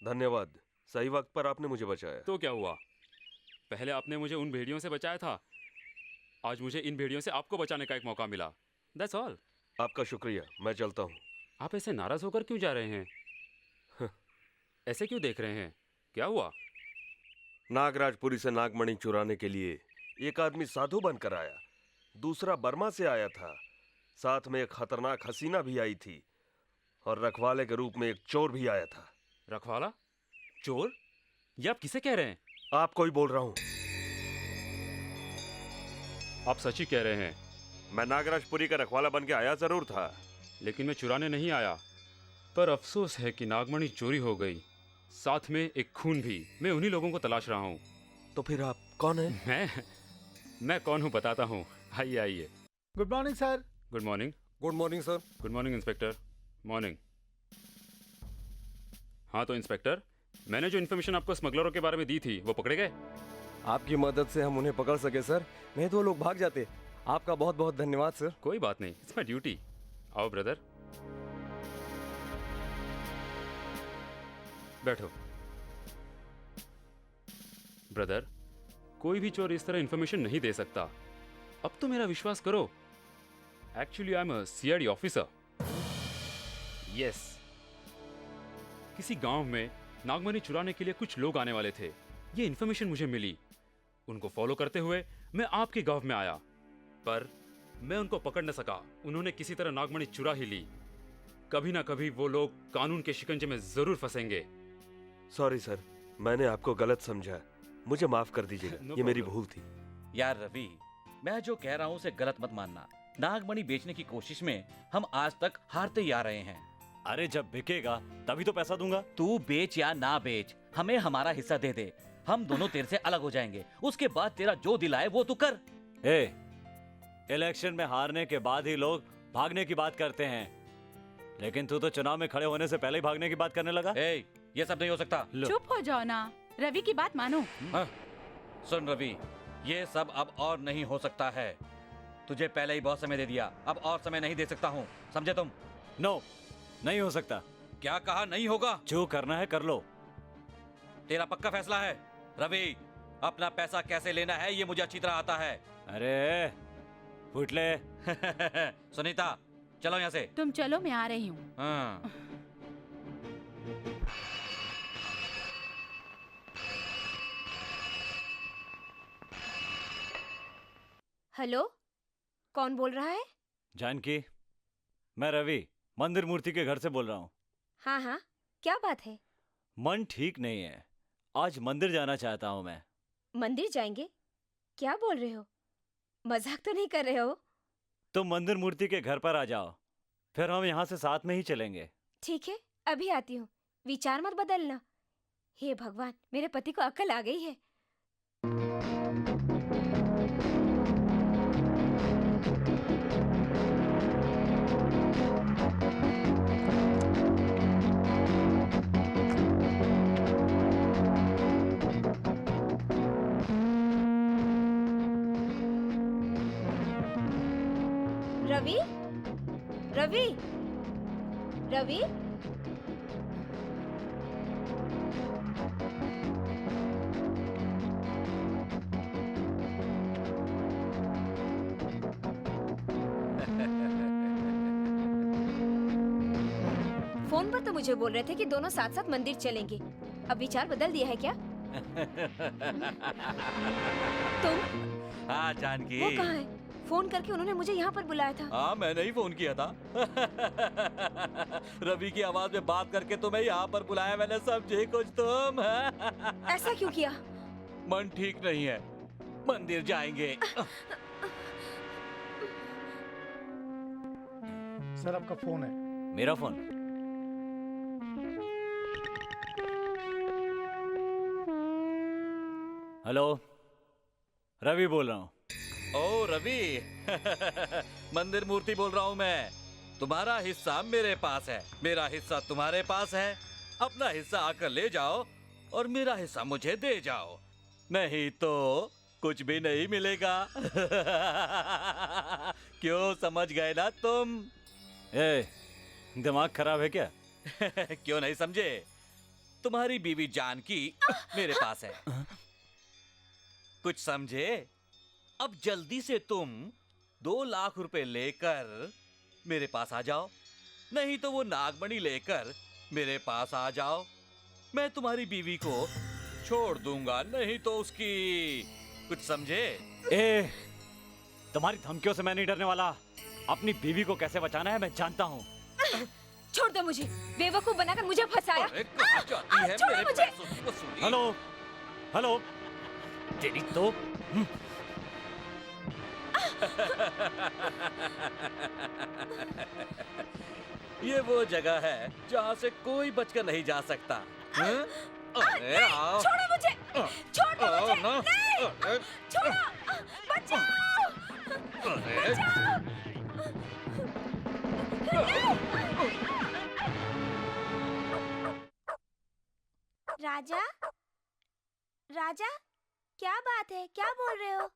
धन्यवाद, सही वक्त पर आपने मुझे बचाया। तो क्या हुआ, पहले आपने मुझे उन भेड़ियों से बचाया था, आज मुझे इन भेड़ियों से आपको बचाने का एक मौका मिला। That's all. आपका शुक्रिया, मैं चलता हूँ। आप ऐसे नाराज होकर क्यों जा रहे हैं? ऐसे क्यों देख रहे हैं, क्या हुआ? नागराजपुरी से नागमणि चुराने के लिए एक आदमी साधु बनकर आया, दूसरा बर्मा से आया था, साथ में एक खतरनाक हसीना भी आई थी और रखवाले के रूप में एक चोर भी आया था। रखवाला? चोर? ये आप किसे कह रहे हैं? आपको ही बोल रहा हूँ। आप सच ही कह रहे हैं? मैं नागराजपुरी का रखवाला बन के आया जरूर था, लेकिन मैं चुराने नहीं आया। पर अफसोस है कि नागमणि चोरी हो गई, साथ में एक खून भी। मैं उन्हीं लोगों को तलाश रहा हूँ। तो फिर आप कौन हैं? मैं कौन हूँ बताता हूँ, आइए आइए। Good morning sir. Good morning. Good morning sir. Good morning inspector. Morning. हाँ तो इंस्पेक्टर, मैंने जो इन्फॉर्मेशन आपको स्मगलरों के बारे में दी थी वो पकड़े गए? आपकी मदद से हम उन्हें पकड़ सके सर, नहीं तो वो लोग भाग जाते। आपका बहुत बहुत धन्यवाद सर। कोई बात नहीं, इट्स माय ड्यूटी। आओ ब्रदर, बैठो। ब्रदर, कोई भी चोर इस तरह इन्फॉर्मेशन नहीं दे सकता। अब तो मेरा विश्वास करो। Actually I am a CID officer. Yes. किसी गांव में नागमणि चुराने के लिए कुछ लोग आने वाले थे। ये इन्फॉर्मेशन मुझे मिली। उनको फॉलो करते हुए मैं आपके गांव में आया, पर मैं उनको पकड़ न सका। उन्होंने किसी तरह नागमणि चुरा ही ली। कभी ना कभी वो लोग कानून के शिकंजे में जरूर फंसेंगे। सॉरी सर, मैंने आपको गलत समझा, मुझे माफ कर दीजिएगा। No ये मेरी problem. भूल थी। यार रवि, मैं जो कह रहा हूँ उसे गलत मत मानना। नागमणि बेचने की कोशिश में हम आज तक हारते ही आ रहे हैं। अरे जब बिकेगा तभी तो पैसा दूंगा। तू बेच या ना बेच, हमें हमारा हिस्सा दे दे। हम दोनों तेरे से अलग हो जाएंगे, उसके बाद तेरा जो दिल आए वो तू कर। इलेक्शन में हारने के बाद ही लोग भागने की बात करते हैं, लेकिन तू तो चुनाव में खड़े होने से पहले ही भागने की बात करने लगा। ये सब नहीं हो सकता। चुप हो जाओ ना, रवि की बात मानो। सुन रवि, ये सब अब और नहीं हो सकता है। तुझे पहले ही बहुत समय दे दिया, अब और समय नहीं दे सकता हूँ, समझे तुम? नो, नहीं हो सकता। क्या कहा नहीं होगा? जो करना है कर लो। तेरा पक्का फैसला है? रवि, अपना पैसा कैसे लेना है ये मुझे अच्छी तरह आता है। अरे फुटले। सुनीता चलो यहाँ से। तुम चलो, मैं आ रही हूँ। हाँ। हेलो, कौन बोल रहा है? जानकी, मैं रवि मंदिर मूर्ति के घर से बोल रहा हूँ। हाँ हाँ, क्या बात है? मन ठीक नहीं है, आज मंदिर जाना चाहता हूँ मैं। मंदिर जाएंगे? क्या बोल रहे हो? मजाक तो नहीं कर रहे हो? तुम मंदिर मूर्ति के घर पर आ जाओ, फिर हम यहाँ से साथ में ही चलेंगे। ठीक है, अभी आती हूँ। विचार मत बदलना। हे भगवान, मेरे पति को अक्ल आ गई है। रवि, रवि, रवि, फोन पर तो मुझे बोल रहे थे कि दोनों साथ साथ मंदिर चलेंगे। अब विचार बदल दिया है क्या? तुम? हाँ जानकी। वो कहाँ है? फोन करके उन्होंने मुझे यहाँ पर बुलाया था। हाँ, मैंने ही फोन किया था। रवि की आवाज में बात करके तुम्हें यहाँ पर बुलाया मैंने, समझे कुछ तुम? ऐसा क्यों किया? मन ठीक नहीं है, मंदिर जाएंगे। सर आपका फोन है। मेरा फोन? हेलो, रवि बोल रहा हूँ। ओ रवि। मंदिर मूर्ति बोल रहा हूँ मैं। तुम्हारा हिस्सा मेरे पास है, मेरा हिस्सा तुम्हारे पास है। अपना हिस्सा आकर ले जाओ और मेरा हिस्सा मुझे दे जाओ, नहीं तो कुछ भी नहीं मिलेगा। क्यों, समझ गए ना तुम? ए, दिमाग खराब है क्या? क्यों नहीं समझे? तुम्हारी बीवी जानकी मेरे पास है, कुछ समझे? अब जल्दी से तुम 2 लाख रुपए लेकर मेरे पास आ जाओ, नहीं तो वो नागमणि लेकर मेरे पास आ जाओ। मैं तुम्हारी बीवी को छोड़ दूंगा, नहीं तो उसकी, कुछ समझे? ए, तुम्हारी धमकियों से मैं नहीं डरने वाला। अपनी बीवी को कैसे बचाना है मैं जानता हूँ। छोड़ दो मुझे, बेवकूफ बनाकर मुझे फंसाया। अरे कहाँ जाती है? छोड़ो मेरे मुझे। पैसों की वसूली। हेलो, हेलो, तेरी तो ये वो जगह है जहाँ से कोई बचकर नहीं जा सकता। अरे आओ। छोड़ो मुझे, छोड़ दो आओ मुझे। ना। नहीं, छोड़ो, बचाओ, बचाओ। राजा, राजा, क्या बात है? क्या बोल रहे हो?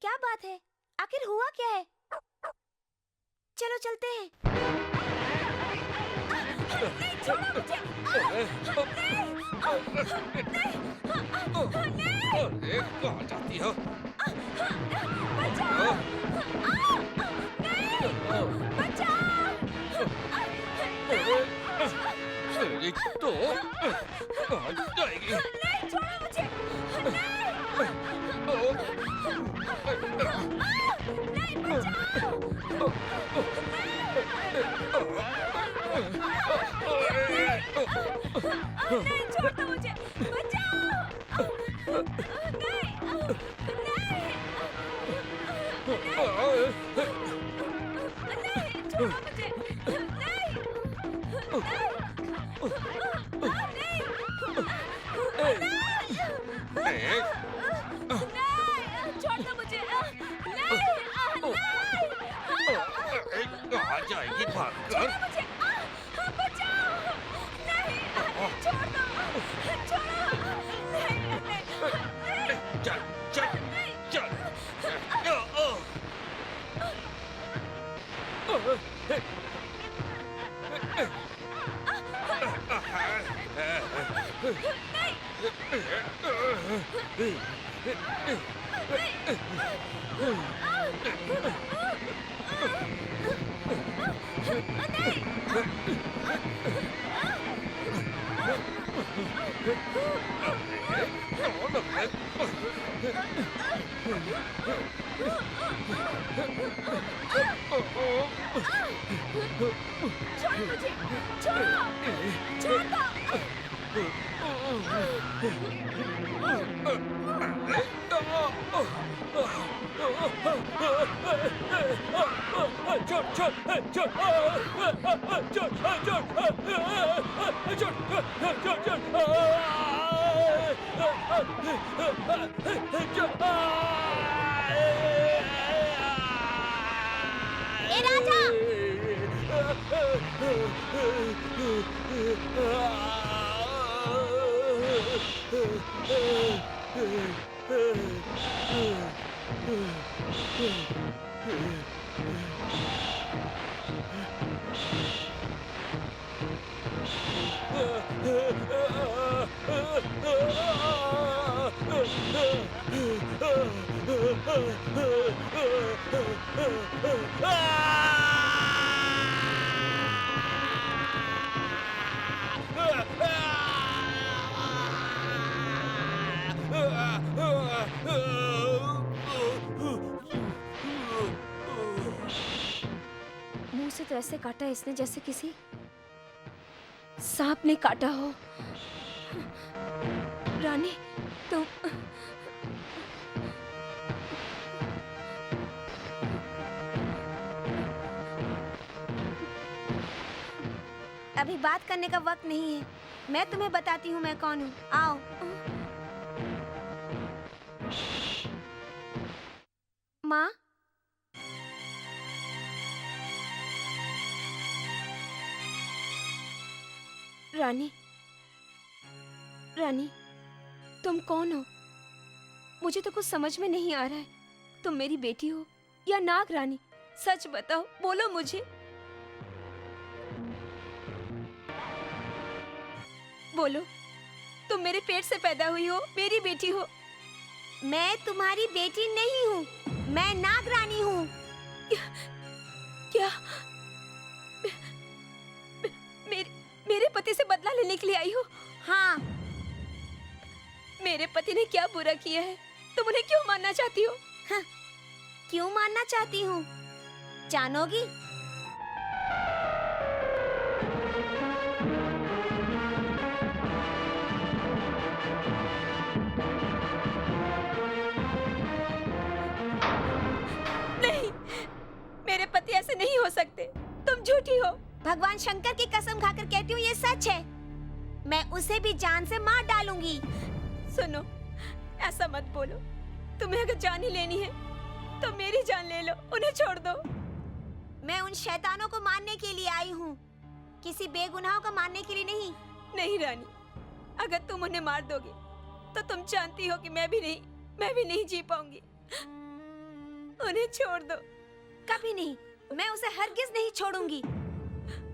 क्या बात है? आखिर हुआ क्या है? चलो चलते हैं। नहीं, छोड़ो मुझे। अरे कहाँ जाती हो? बचाओ, नहीं, बचाओ। तेरी तो कहाँ जाएगी? नहीं, छोड़ो मुझे। नहीं, बचाओ। नहीं, छोड़ दो मुझे, बचाओ। नहीं, नहीं, छोड़ो मुझे। छोड़ दो मुझे। कहाँ जाएगी भागकर? मुझे बचाओ। नहीं, छोड़ दो, छोड़ो। नहीं, चल चल चल। छोड़ मुझे, छोड़ दो। ए राजा, मुंह से तो ऐसे काटा इसने जैसे किसी सांप ने काटा हो। रानी, तुम अभी बात करने का वक्त नहीं है। मैं तुम्हें बताती हूँ मैं कौन हूँ। आओ। माँ, रानी, रानी, तुम कौन हो? मुझे तो कुछ समझ में नहीं आ रहा है। तुम मेरी बेटी हो या नाग रानी? सच बताओ, बोलो मुझे। बोलो, तुम मेरे पेट से पैदा हुई हो, मेरी बेटी हो। मैं तुम्हारी बेटी नहीं हूँ, मैं नाग रानी हूँ। क्या? मेरे पति से बदला लेने के लिए आई हो? हाँ। मेरे पति ने क्या बुरा किया है? तुम उन्हें क्यों मारना चाहती हो? हाँ, क्यों मारना चाहती हूँ जानोगी? नहीं, मेरे पति ऐसे नहीं हो सकते। तुम झूठी हो। भगवान शंकर की कसम खाकर कहती हूँ, ये सच है। मैं उसे भी जान से मार डालूंगी। सुनो, ऐसा मत बोलो। तुम्हें अगर जान ही लेनी है तो मेरी जान ले लो, उन्हें छोड़ दो। मैं उन शैतानों को मारने के लिए आई हूँ, किसी बेगुनाहों को मारने के लिए नहीं। नहीं रानी, अगर तुम उन्हें मार दोगे तो तुम जानती हो कि मैं भी नहीं जी पाऊंगी। उन्हें छोड़ दो। कभी नहीं, मैं उसे हरगिज नहीं छोड़ूंगी।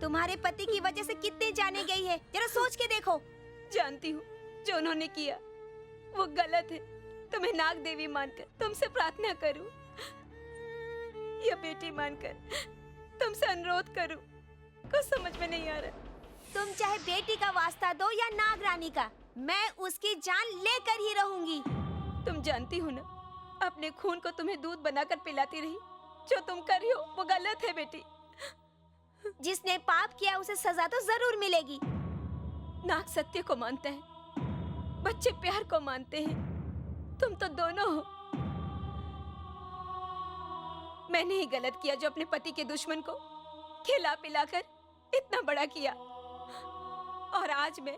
तुम्हारे पति की वजह से कितने जाने गई है, जरा सोच के देखो। जानती हूँ जो उन्होंने किया वो गलत है। तुम्हें नाग देवी मानकर तुमसे प्रार्थना करूं या बेटी मानकर तुमसे अनुरोध करूं, कुछ समझ में नहीं आ रहा। तुम चाहे बेटी का वास्ता दो या नाग रानी का, मैं उसकी जान लेकर ही रहूंगी। तुम जानती हो ना, अपने खून को तुम्हें दूध बनाकर पिलाती रही। जो तुम कर रही हो वो गलत है बेटी। जिसने पाप किया उसे सजा तो जरूर मिलेगी। नाग सत्य को मानता है, बच्चे प्यार को मानते हैं। तुम तो दोनों हो। मैंने ही गलत किया जो अपने पति के दुश्मन को खिला पिलाकर इतना बड़ा किया। और आज मैं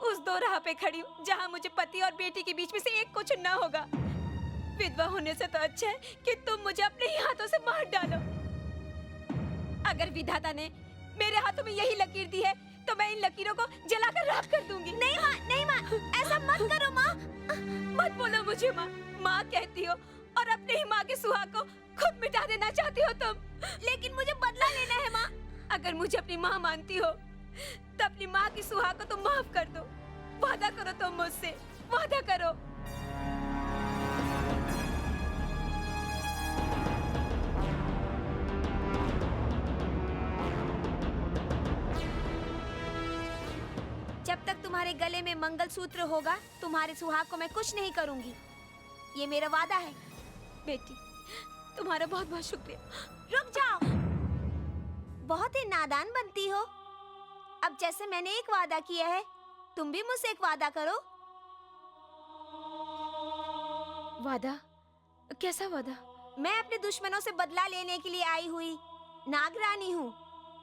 उस दो राह पे खड़ी हूँ जहाँ मुझे पति और बेटी के बीच में से एक को चुनना होगा। विधवा होने से तो अच्छा है कि तुम मुझे अपने ही हाथों से मार डालो। अगर विधाता ने मेरे हाथों में यही लकीर दी है तो मैं इन लकीरों को जलाकर राख कर दूंगी। नहीं माँ, नहीं माँ, ऐसा मत करो माँ। मत बोलो मुझे माँ। माँ कहती हो और अपने ही माँ के सुहाग को खुद मिटा देना चाहती हो तुम। लेकिन मुझे बदला लेना है माँ। अगर मुझे अपनी माँ मानती हो तो अपनी माँ की सुहाग को तुम माफ कर दो। वादा करो तुम मुझसे, वादा करो। गले में मंगलसूत्र होगा, तुम्हारे सुहाग को मैं कुछ नहीं करूंगी। ये मेरा वादा है। बेटी, तुम्हारा बहुत बहुत शुक्रिया। रुक जाओ, बहुत ही नादान बनती हो। अब जैसे मैंने एक वादा किया है, तुम भी मुझसे एक वादा करो। वादा? कैसा वादा? मैं अपने दुश्मनों से बदला लेने के लिए आई हुई नागरानी हूँ।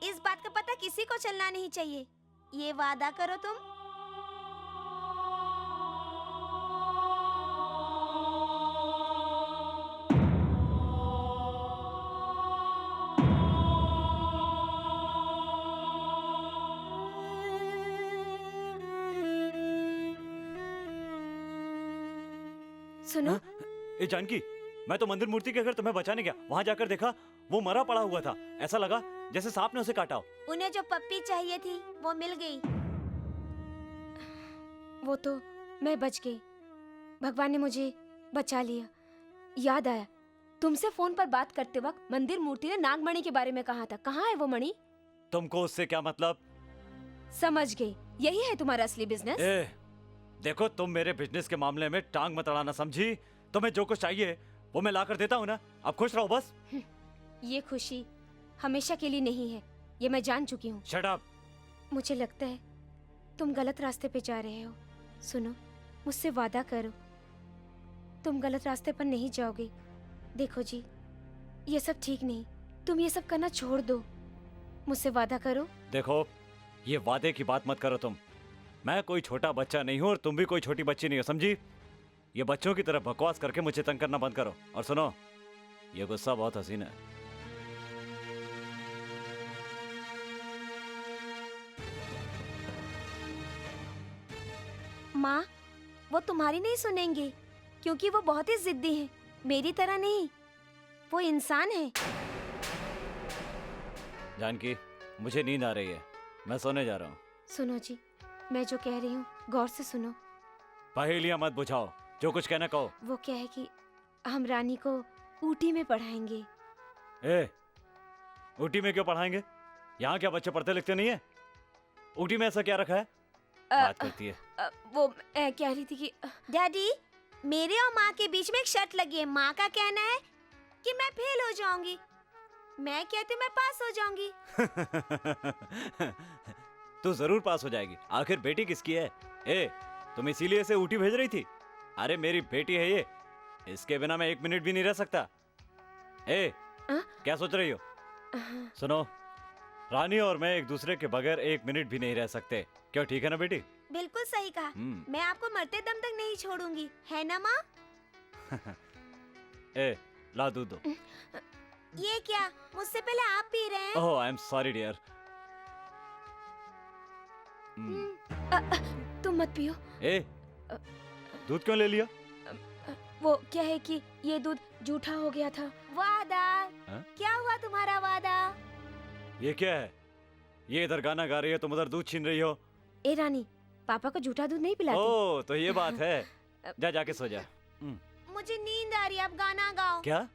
इस बात का पता किसी को चलना नहीं चाहिए। ये वादा करो तुम। सुनो, ए जानकी, मैं तो मंदिर मूर्ति के घर तुम्हें बचाने गया, वहां जाकर देखा वो मरा पड़ा हुआ था। ऐसा लगा जैसे सांप ने उसे काटा हो। उन्हें जो पप्पी चाहिए थी वो मिल गई। वो तो मैं बच गई। भगवान ने मुझे बचा लिया। याद आया, तुमसे फोन पर बात करते वक्त मंदिर मूर्ति ने नागमणि के बारे में कहा था। कहाँ है वो मणि? तुमको उससे क्या मतलब? समझ गई, यही है तुम्हारा असली बिजनेस। देखो, तुम मेरे बिजनेस के मामले में टांग मत अड़ाना, समझी? तुम्हें जो कुछ चाहिए वो मैं ला कर देता हूँ ना। अब खुश रहो बस। ये खुशी हमेशा के लिए नहीं है, ये मैं जान चुकी हूँ। Shut up. मुझे लगता है तुम गलत रास्ते पे जा रहे हो। सुनो, मुझसे वादा करो, तुम गलत रास्ते पर नहीं जाओगे। देखो जी, ये सब ठीक नहीं, तुम ये सब करना छोड़ दो। मुझसे वादा करो। देखो, ये वादे की बात मत करो तुम। मैं कोई छोटा बच्चा नहीं हूँ और तुम भी कोई छोटी बच्ची नहीं हो, समझी? ये बच्चों की तरह बकवास करके मुझे तंग करना बंद करो। और सुनो, ये गुस्सा बहुत हसीन है। माँ, वो तुम्हारी नहीं सुनेंगे क्योंकि वो बहुत ही जिद्दी हैं। मेरी तरह नहीं, वो इंसान है। जानकी, मुझे नींद आ रही है, मैं सोने जा रहा हूँ। सुनो जी, मैं जो कह रही हूँ गौर से सुनो। पहेलियां मत बुझाओ, जो कुछ कहना कहो। वो क्या है कि हम रानी को ऊटी में पढ़ाएंगे। ऊटी में क्यों पढ़ाएंगे? यहाँ क्या बच्चे पढ़ते लिखते नहीं है? ऊटी में ऐसा क्या रखा है? बात करती है। वो कह रही थी कि डैडी, मेरे और माँ के बीच में एक शर्त लगी है। माँ का कहना है कि मैं फेल हो जाऊंगी, मैं कहती हूँ मैं पास हो जाऊंगी। तू जरूर पास हो जाएगी। आखिर बेटी किसकी है? तुम इसीलिए इसे ऊटी भेज रही थी? अरे मेरी बेटी है ये, इसके बिना मैं 1 मिनट भी नहीं रह सकता। क्या सोच रही हो? सुनो, रानी और मैं एक दूसरे के बगैर 1 मिनट भी नहीं रह सकते। क्यों, ठीक है ना बेटी? बिल्कुल सही कहा। मैं आपको मरते दम तक नहीं छोड़ूंगी, है ना माँ? ला दूध दो। ये क्या, मुझसे पहले आप पी रहे हैं? ओह, आई एम सॉरी डियर। तुम मत पियो। दूध क्यों ले लिया? वो क्या है कि ये दूध जूठा हो गया था। वादा? क्या हुआ तुम्हारा वादा? ये क्या है? ये इधर गाना गा रही हो, तुम उधर दूध छीन रही हो। ए रानी, पापा को जूठा दूध नहीं पिलाती। ओह, तो ये बात है। जा, जाके सो जा। मुझे नींद आ रही है, अब गाना गाओ। क्या?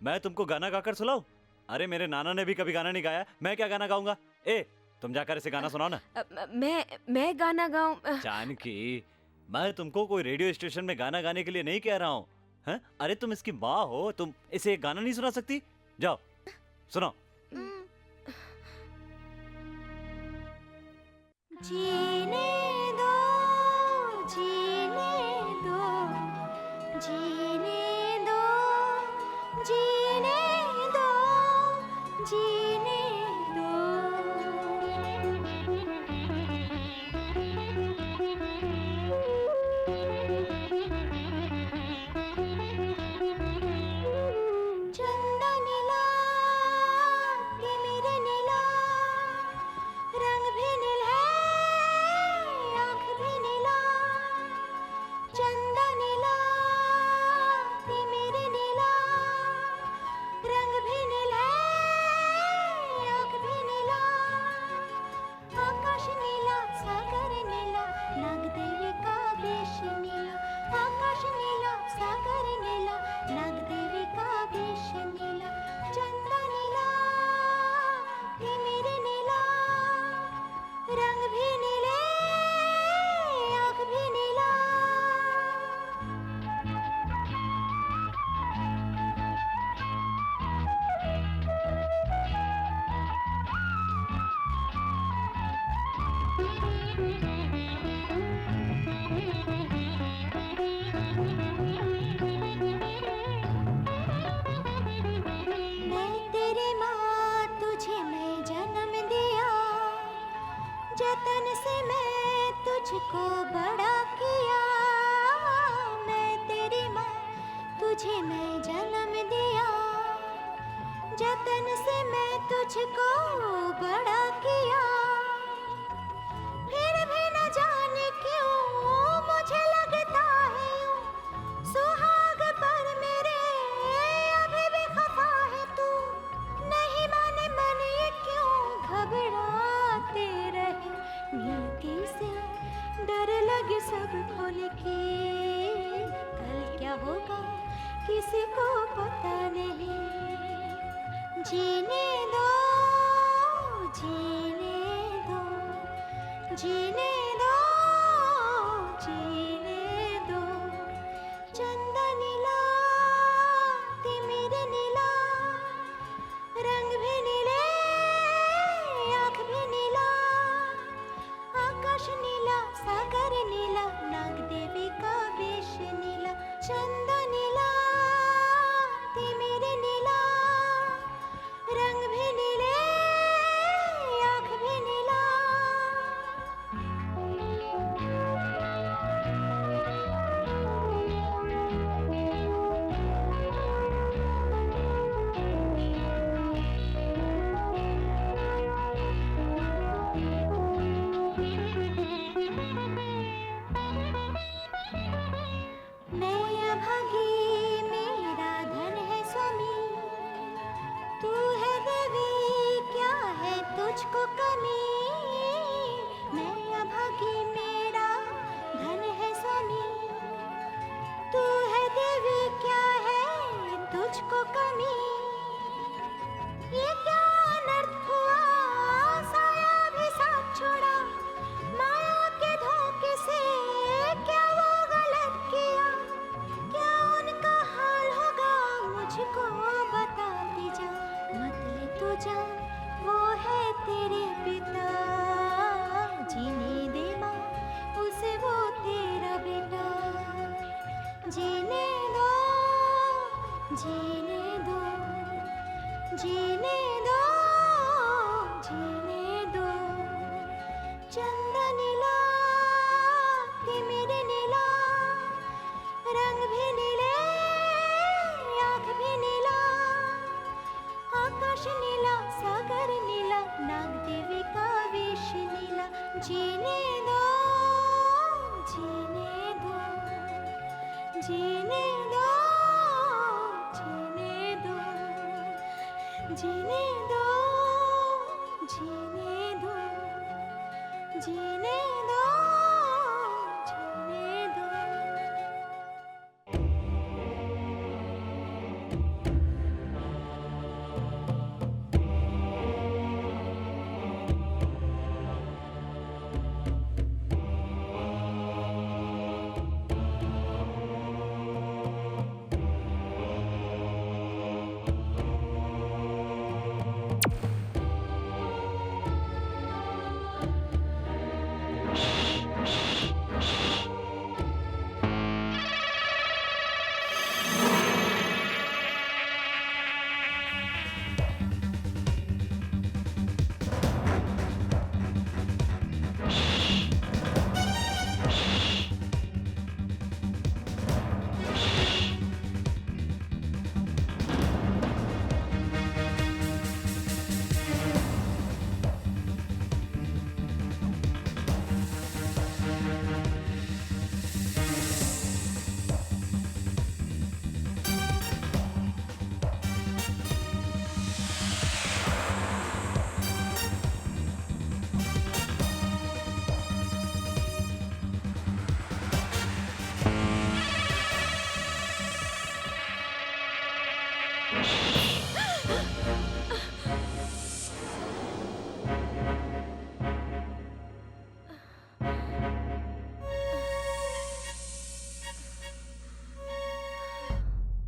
मैं तुमको गाना गाकर सुनाऊं? अरे मेरे नाना ने भी कभी गाना नहीं गाया, मैं क्या गाना गाऊंगा? तुम जाकर इसे गाना सुनाओ ना। मैं गाना गाऊं? जानकी, मैं तुमको कोई रेडियो स्टेशन में गाना गाने के लिए नहीं कह रहा हूँ। अरे तुम इसकी माँ हो, तुम इसे एक गाना नहीं सुना सकती? जाओ सुनो। जीने दो, जीने दो, जीने दो, जीने दो, जीने दो। चंदा नीला, तिमिर नीला, रंग भी नील है, मैं तेरी माँ, तुझे मैं जन्म दिया, जतन से मैं तुझको बड़ा किया। मैं तेरी माँ, तुझे मैं जन्म दिया, जतन से मैं तुझको बड़ा किया। फिर भी न जाने क्यों मुझे लगता है यूं, सुहाग पर मेरे अभी भी खफा है तू। नहीं माने मन ये क्यों घबराते रहे, नीति से डर लगे सब खोल के। कल क्या होगा किसी को पता नहीं। जीने दो, जीने दो, जीने दो, जीने दो। चंदा नीला, तिमिर नीला, रंग भी नीले, आँख भी नीला, आकाश नीला, सागर नीला, नाग देवी का वेश नीला। चंदा नीला, तिमिर नीला, रंग भी नीले, आँख भी नीला। मैं अभागी, मेरा धन है स्वामी, तू है देवी, क्या है तुझको कमी। मैं अभागी, मेरा धन है स्वामी, तू है देवी, क्या है तुझको कमी। ये क्या अनर्थ हुआ, साया भी साथ छोड़ा, माया के धोखे से क्या वो गलत किया। क्या उनका हाल होगा मुझको बताती जा, मत ले तू जा, वो है तेरे पिता। जीने दे माँ उसे, वो तेरा बेटा। जीने दो, जीने दो, जीने दो, जीने दो। चंदा नीला, तिमिर नीला, रंग भी नीले, आँख भी नीला, आकाश नीला, सागर नीला, नाग देवी का वेश नीला। जीने दो, जीने दो, जीने दो, जीने दो, जीने दो, जीने दो, जीने दो, जीने दो।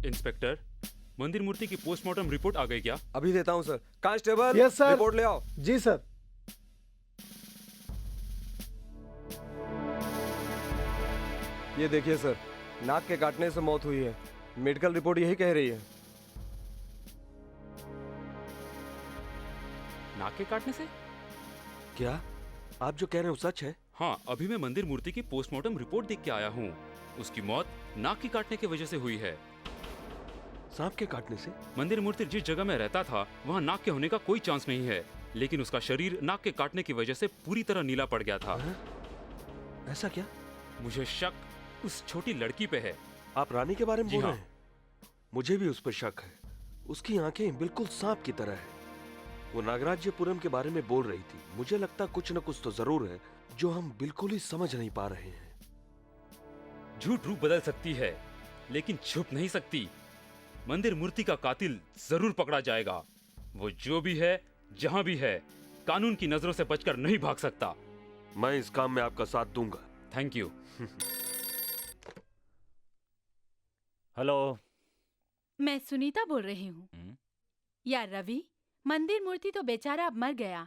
इंस्पेक्टर, मंदिर मूर्ति की पोस्टमार्टम रिपोर्ट आ गई क्या? अभी देता हूँ sir. Constable, yes sir. Report ले आओ। जी सर। ये देखिए सर, नाक के काटने से मौत हुई है। मेडिकल रिपोर्ट यही कह रही है। नाक के काटने से? क्या आप जो कह रहे हो सच है? हाँ, अभी मैं मंदिर मूर्ति की पोस्टमार्टम रिपोर्ट देख के आया हूँ। उसकी मौत नाक की काटने की वजह से हुई है। सांप के काटने से? मंदिर मूर्ति जिस जगह में रहता था वहाँ नाक के होने का कोई चांस नहीं है, लेकिन उसका शरीर नाक के काटने की वजह से पूरी तरह नीला पड़ गया था। ऐसा क्या? मुझे शक उस छोटी लड़की पे है। आप रानी के बारे में जी बोल हाँ। रहे हैं? मुझे भी उस पर शक है। उसकी आंखें बिल्कुल सांप की तरह है। वो नागराज्यपुरम के बारे में बोल रही थी। मुझे लगता कुछ न कुछ तो जरूर है जो हम बिल्कुल ही समझ नहीं पा रहे हैं। झूठ रूप बदल सकती है लेकिन छुप नहीं सकती। मंदिर मूर्ति का कातिल जरूर पकड़ा जाएगा। वो जो भी है, जहां भी है, कानून की नजरों से बचकर नहीं भाग सकता। मैं इस काम में आपका साथ दूंगा। Thank you. हेलो, मैं सुनीता बोल रही हूँ। यार रवि, मंदिर मूर्ति तो बेचारा अब मर गया।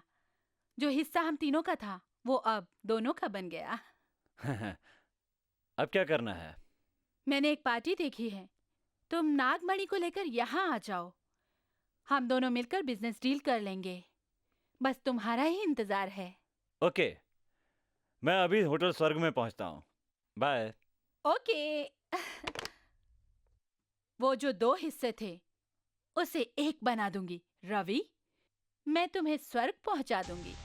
जो हिस्सा हम तीनों का था वो अब दोनों का बन गया। अब क्या करना है? मैंने एक पार्टी देखी है, तुम नागमणि को लेकर यहाँ आ जाओ। हम दोनों मिलकर बिजनेस डील कर लेंगे। बस तुम्हारा ही इंतजार है। ओके, मैं अभी होटल स्वर्ग में पहुंचता हूँ। बाय। ओके। वो जो 2 हिस्से थे उसे 1 बना दूंगी रवि। मैं तुम्हें स्वर्ग पहुंचा दूंगी।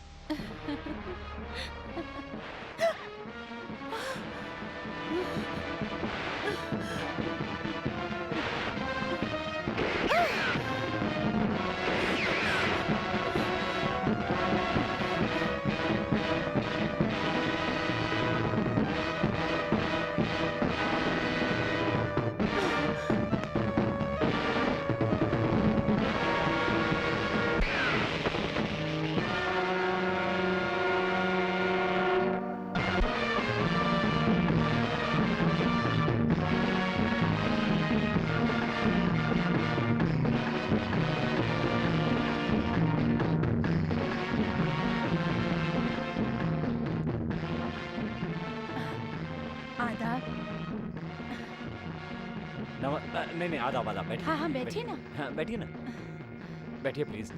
नहीं आधा बैठिए। हाँ हाँ, बैठिए ना। हाँ, बैठिए ना, बैठिए प्लीज।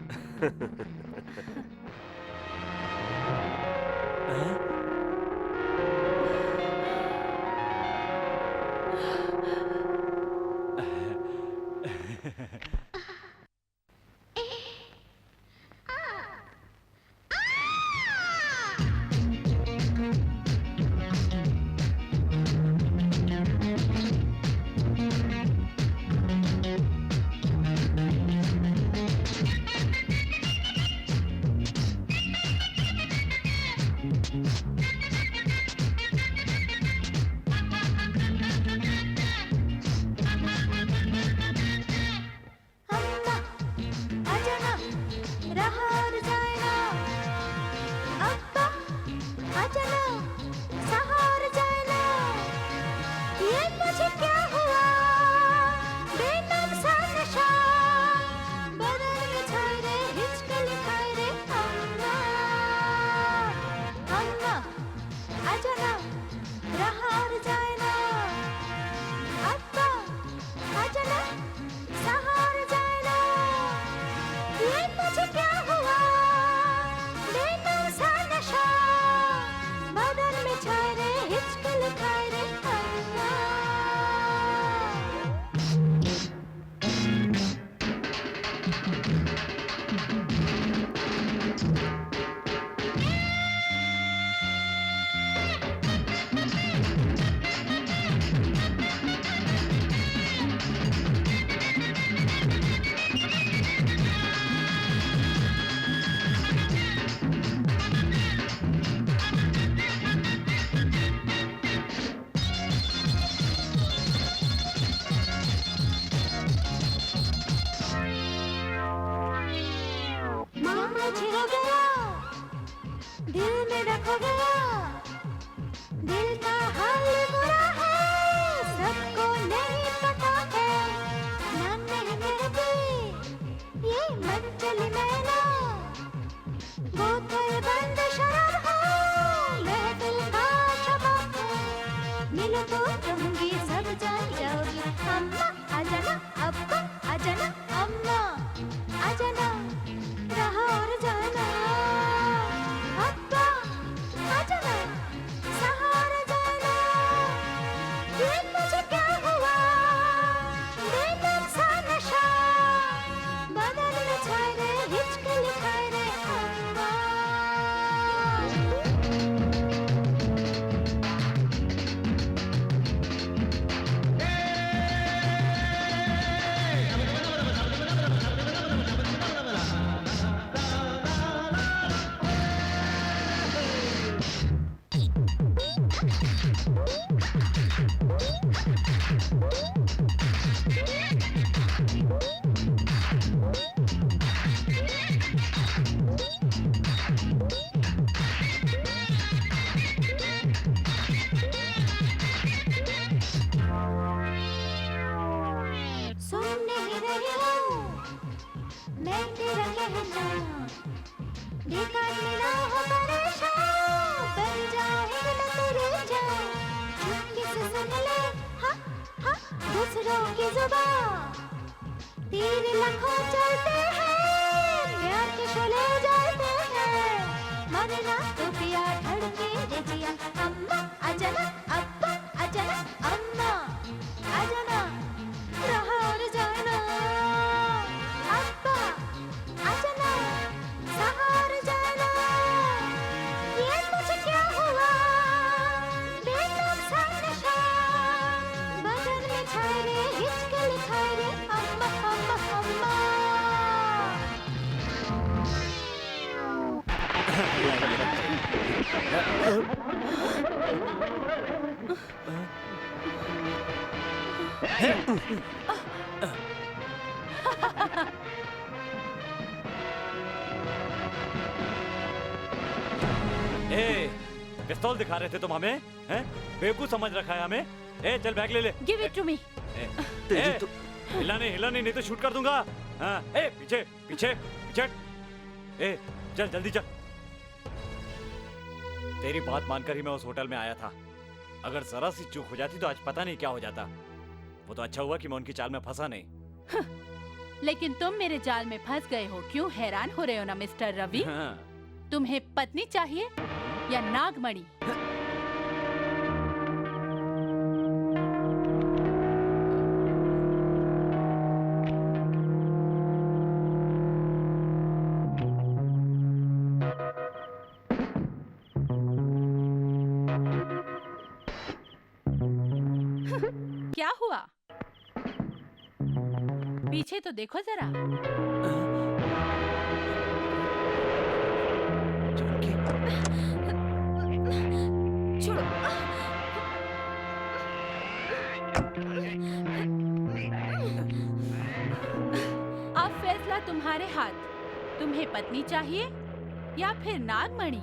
मैं तेरा कहना बेकार में ना हो परेशान, बन जाएगी मैं तेरी जान, चुपके से सुन ले हाँ हाँ दूसरों की जुबान, तीर लाखों चलते हैं, प्यार के शोले जलते हैं, मरना तो पिया धड़के दे जिया, अम्मा अजना अब्बा अजना अम्मा अजना रहा और जाना, अब्बा अजना सहार जाना, ये मुझे क्या हुआ बेनुकसान निशान, बदन में छाए रे हिचके लिखाए रे अम्मा अम्मा अम्मा। ए, पिस्तौल दिखा रहे थे तुम हमें? हैं? बेवकूफ समझ रखा है हमें? ए, चल बैग ले ले। Give it to me. हिला नहीं तो शूट कर दूंगा। हाँ, ए, पीछे पीछे पीछे। ए, चल जल्दी चल। तेरी बात मानकर ही मैं उस होटल में आया था। अगर जरा सी चूक हो जाती तो आज पता नहीं क्या हो जाता। वो तो अच्छा हुआ कि मैं उनकी चाल में फंसा नहीं। लेकिन तुम मेरे जाल में फंस गए हो, क्यों हैरान हो रहे हो ना मिस्टर रवि? हाँ। तुम्हें पत्नी चाहिए या नागमणि? क्या हुआ? पीछे तो देखो जरा। छोड़ो। अब फैसला तुम्हारे हाथ। तुम्हें पत्नी चाहिए या फिर नागमणि?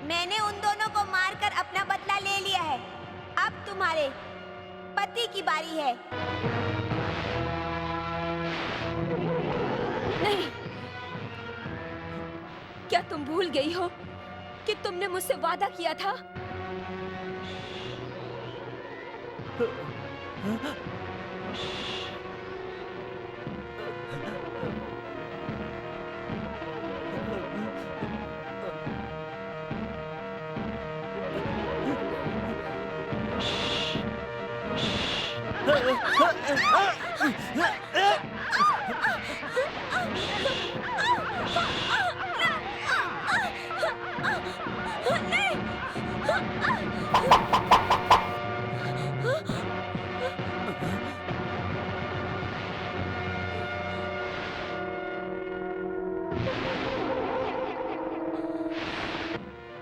मैंने उन दोनों को मारकर अपना बदला ले लिया है। अब तुम्हारे पति की बारी है। नहीं, क्या तुम भूल गई हो कि तुमने मुझसे वादा किया था?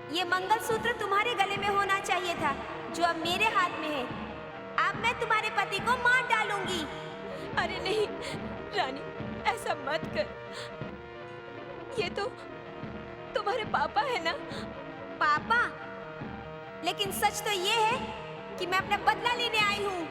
ये मंगलसूत्र तुम्हारे गले में होना चाहिए था, जो अब मेरे हाथ में है। अब मैं तुम्हारे पति को मार डालूंगी। अरे नहीं रानी, ऐसा मत कर। ये तो तुम्हारे पापा है ना? पापा? लेकिन सच तो ये है कि मैं अपना बदला लेने आई हूँ।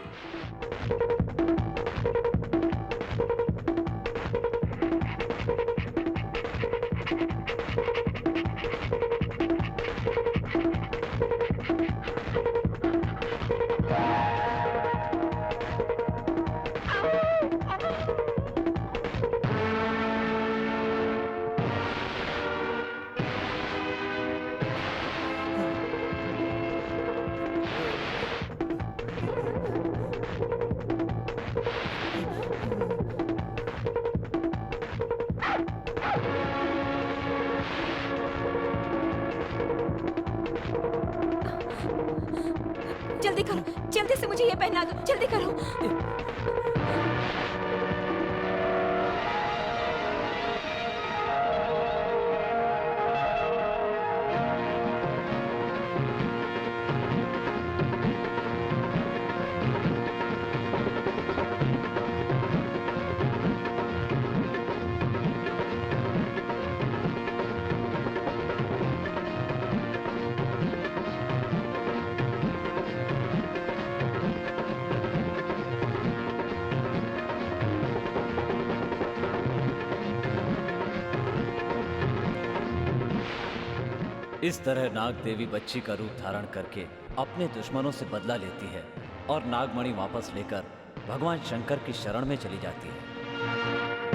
जल्दी करो, जल्दी से मुझे ये पहना दो, जल्दी करो। इस तरह नाग देवी बच्ची का रूप धारण करके अपने दुश्मनों से बदला लेती है और नागमणि वापस लेकर भगवान शंकर की शरण में चली जाती है।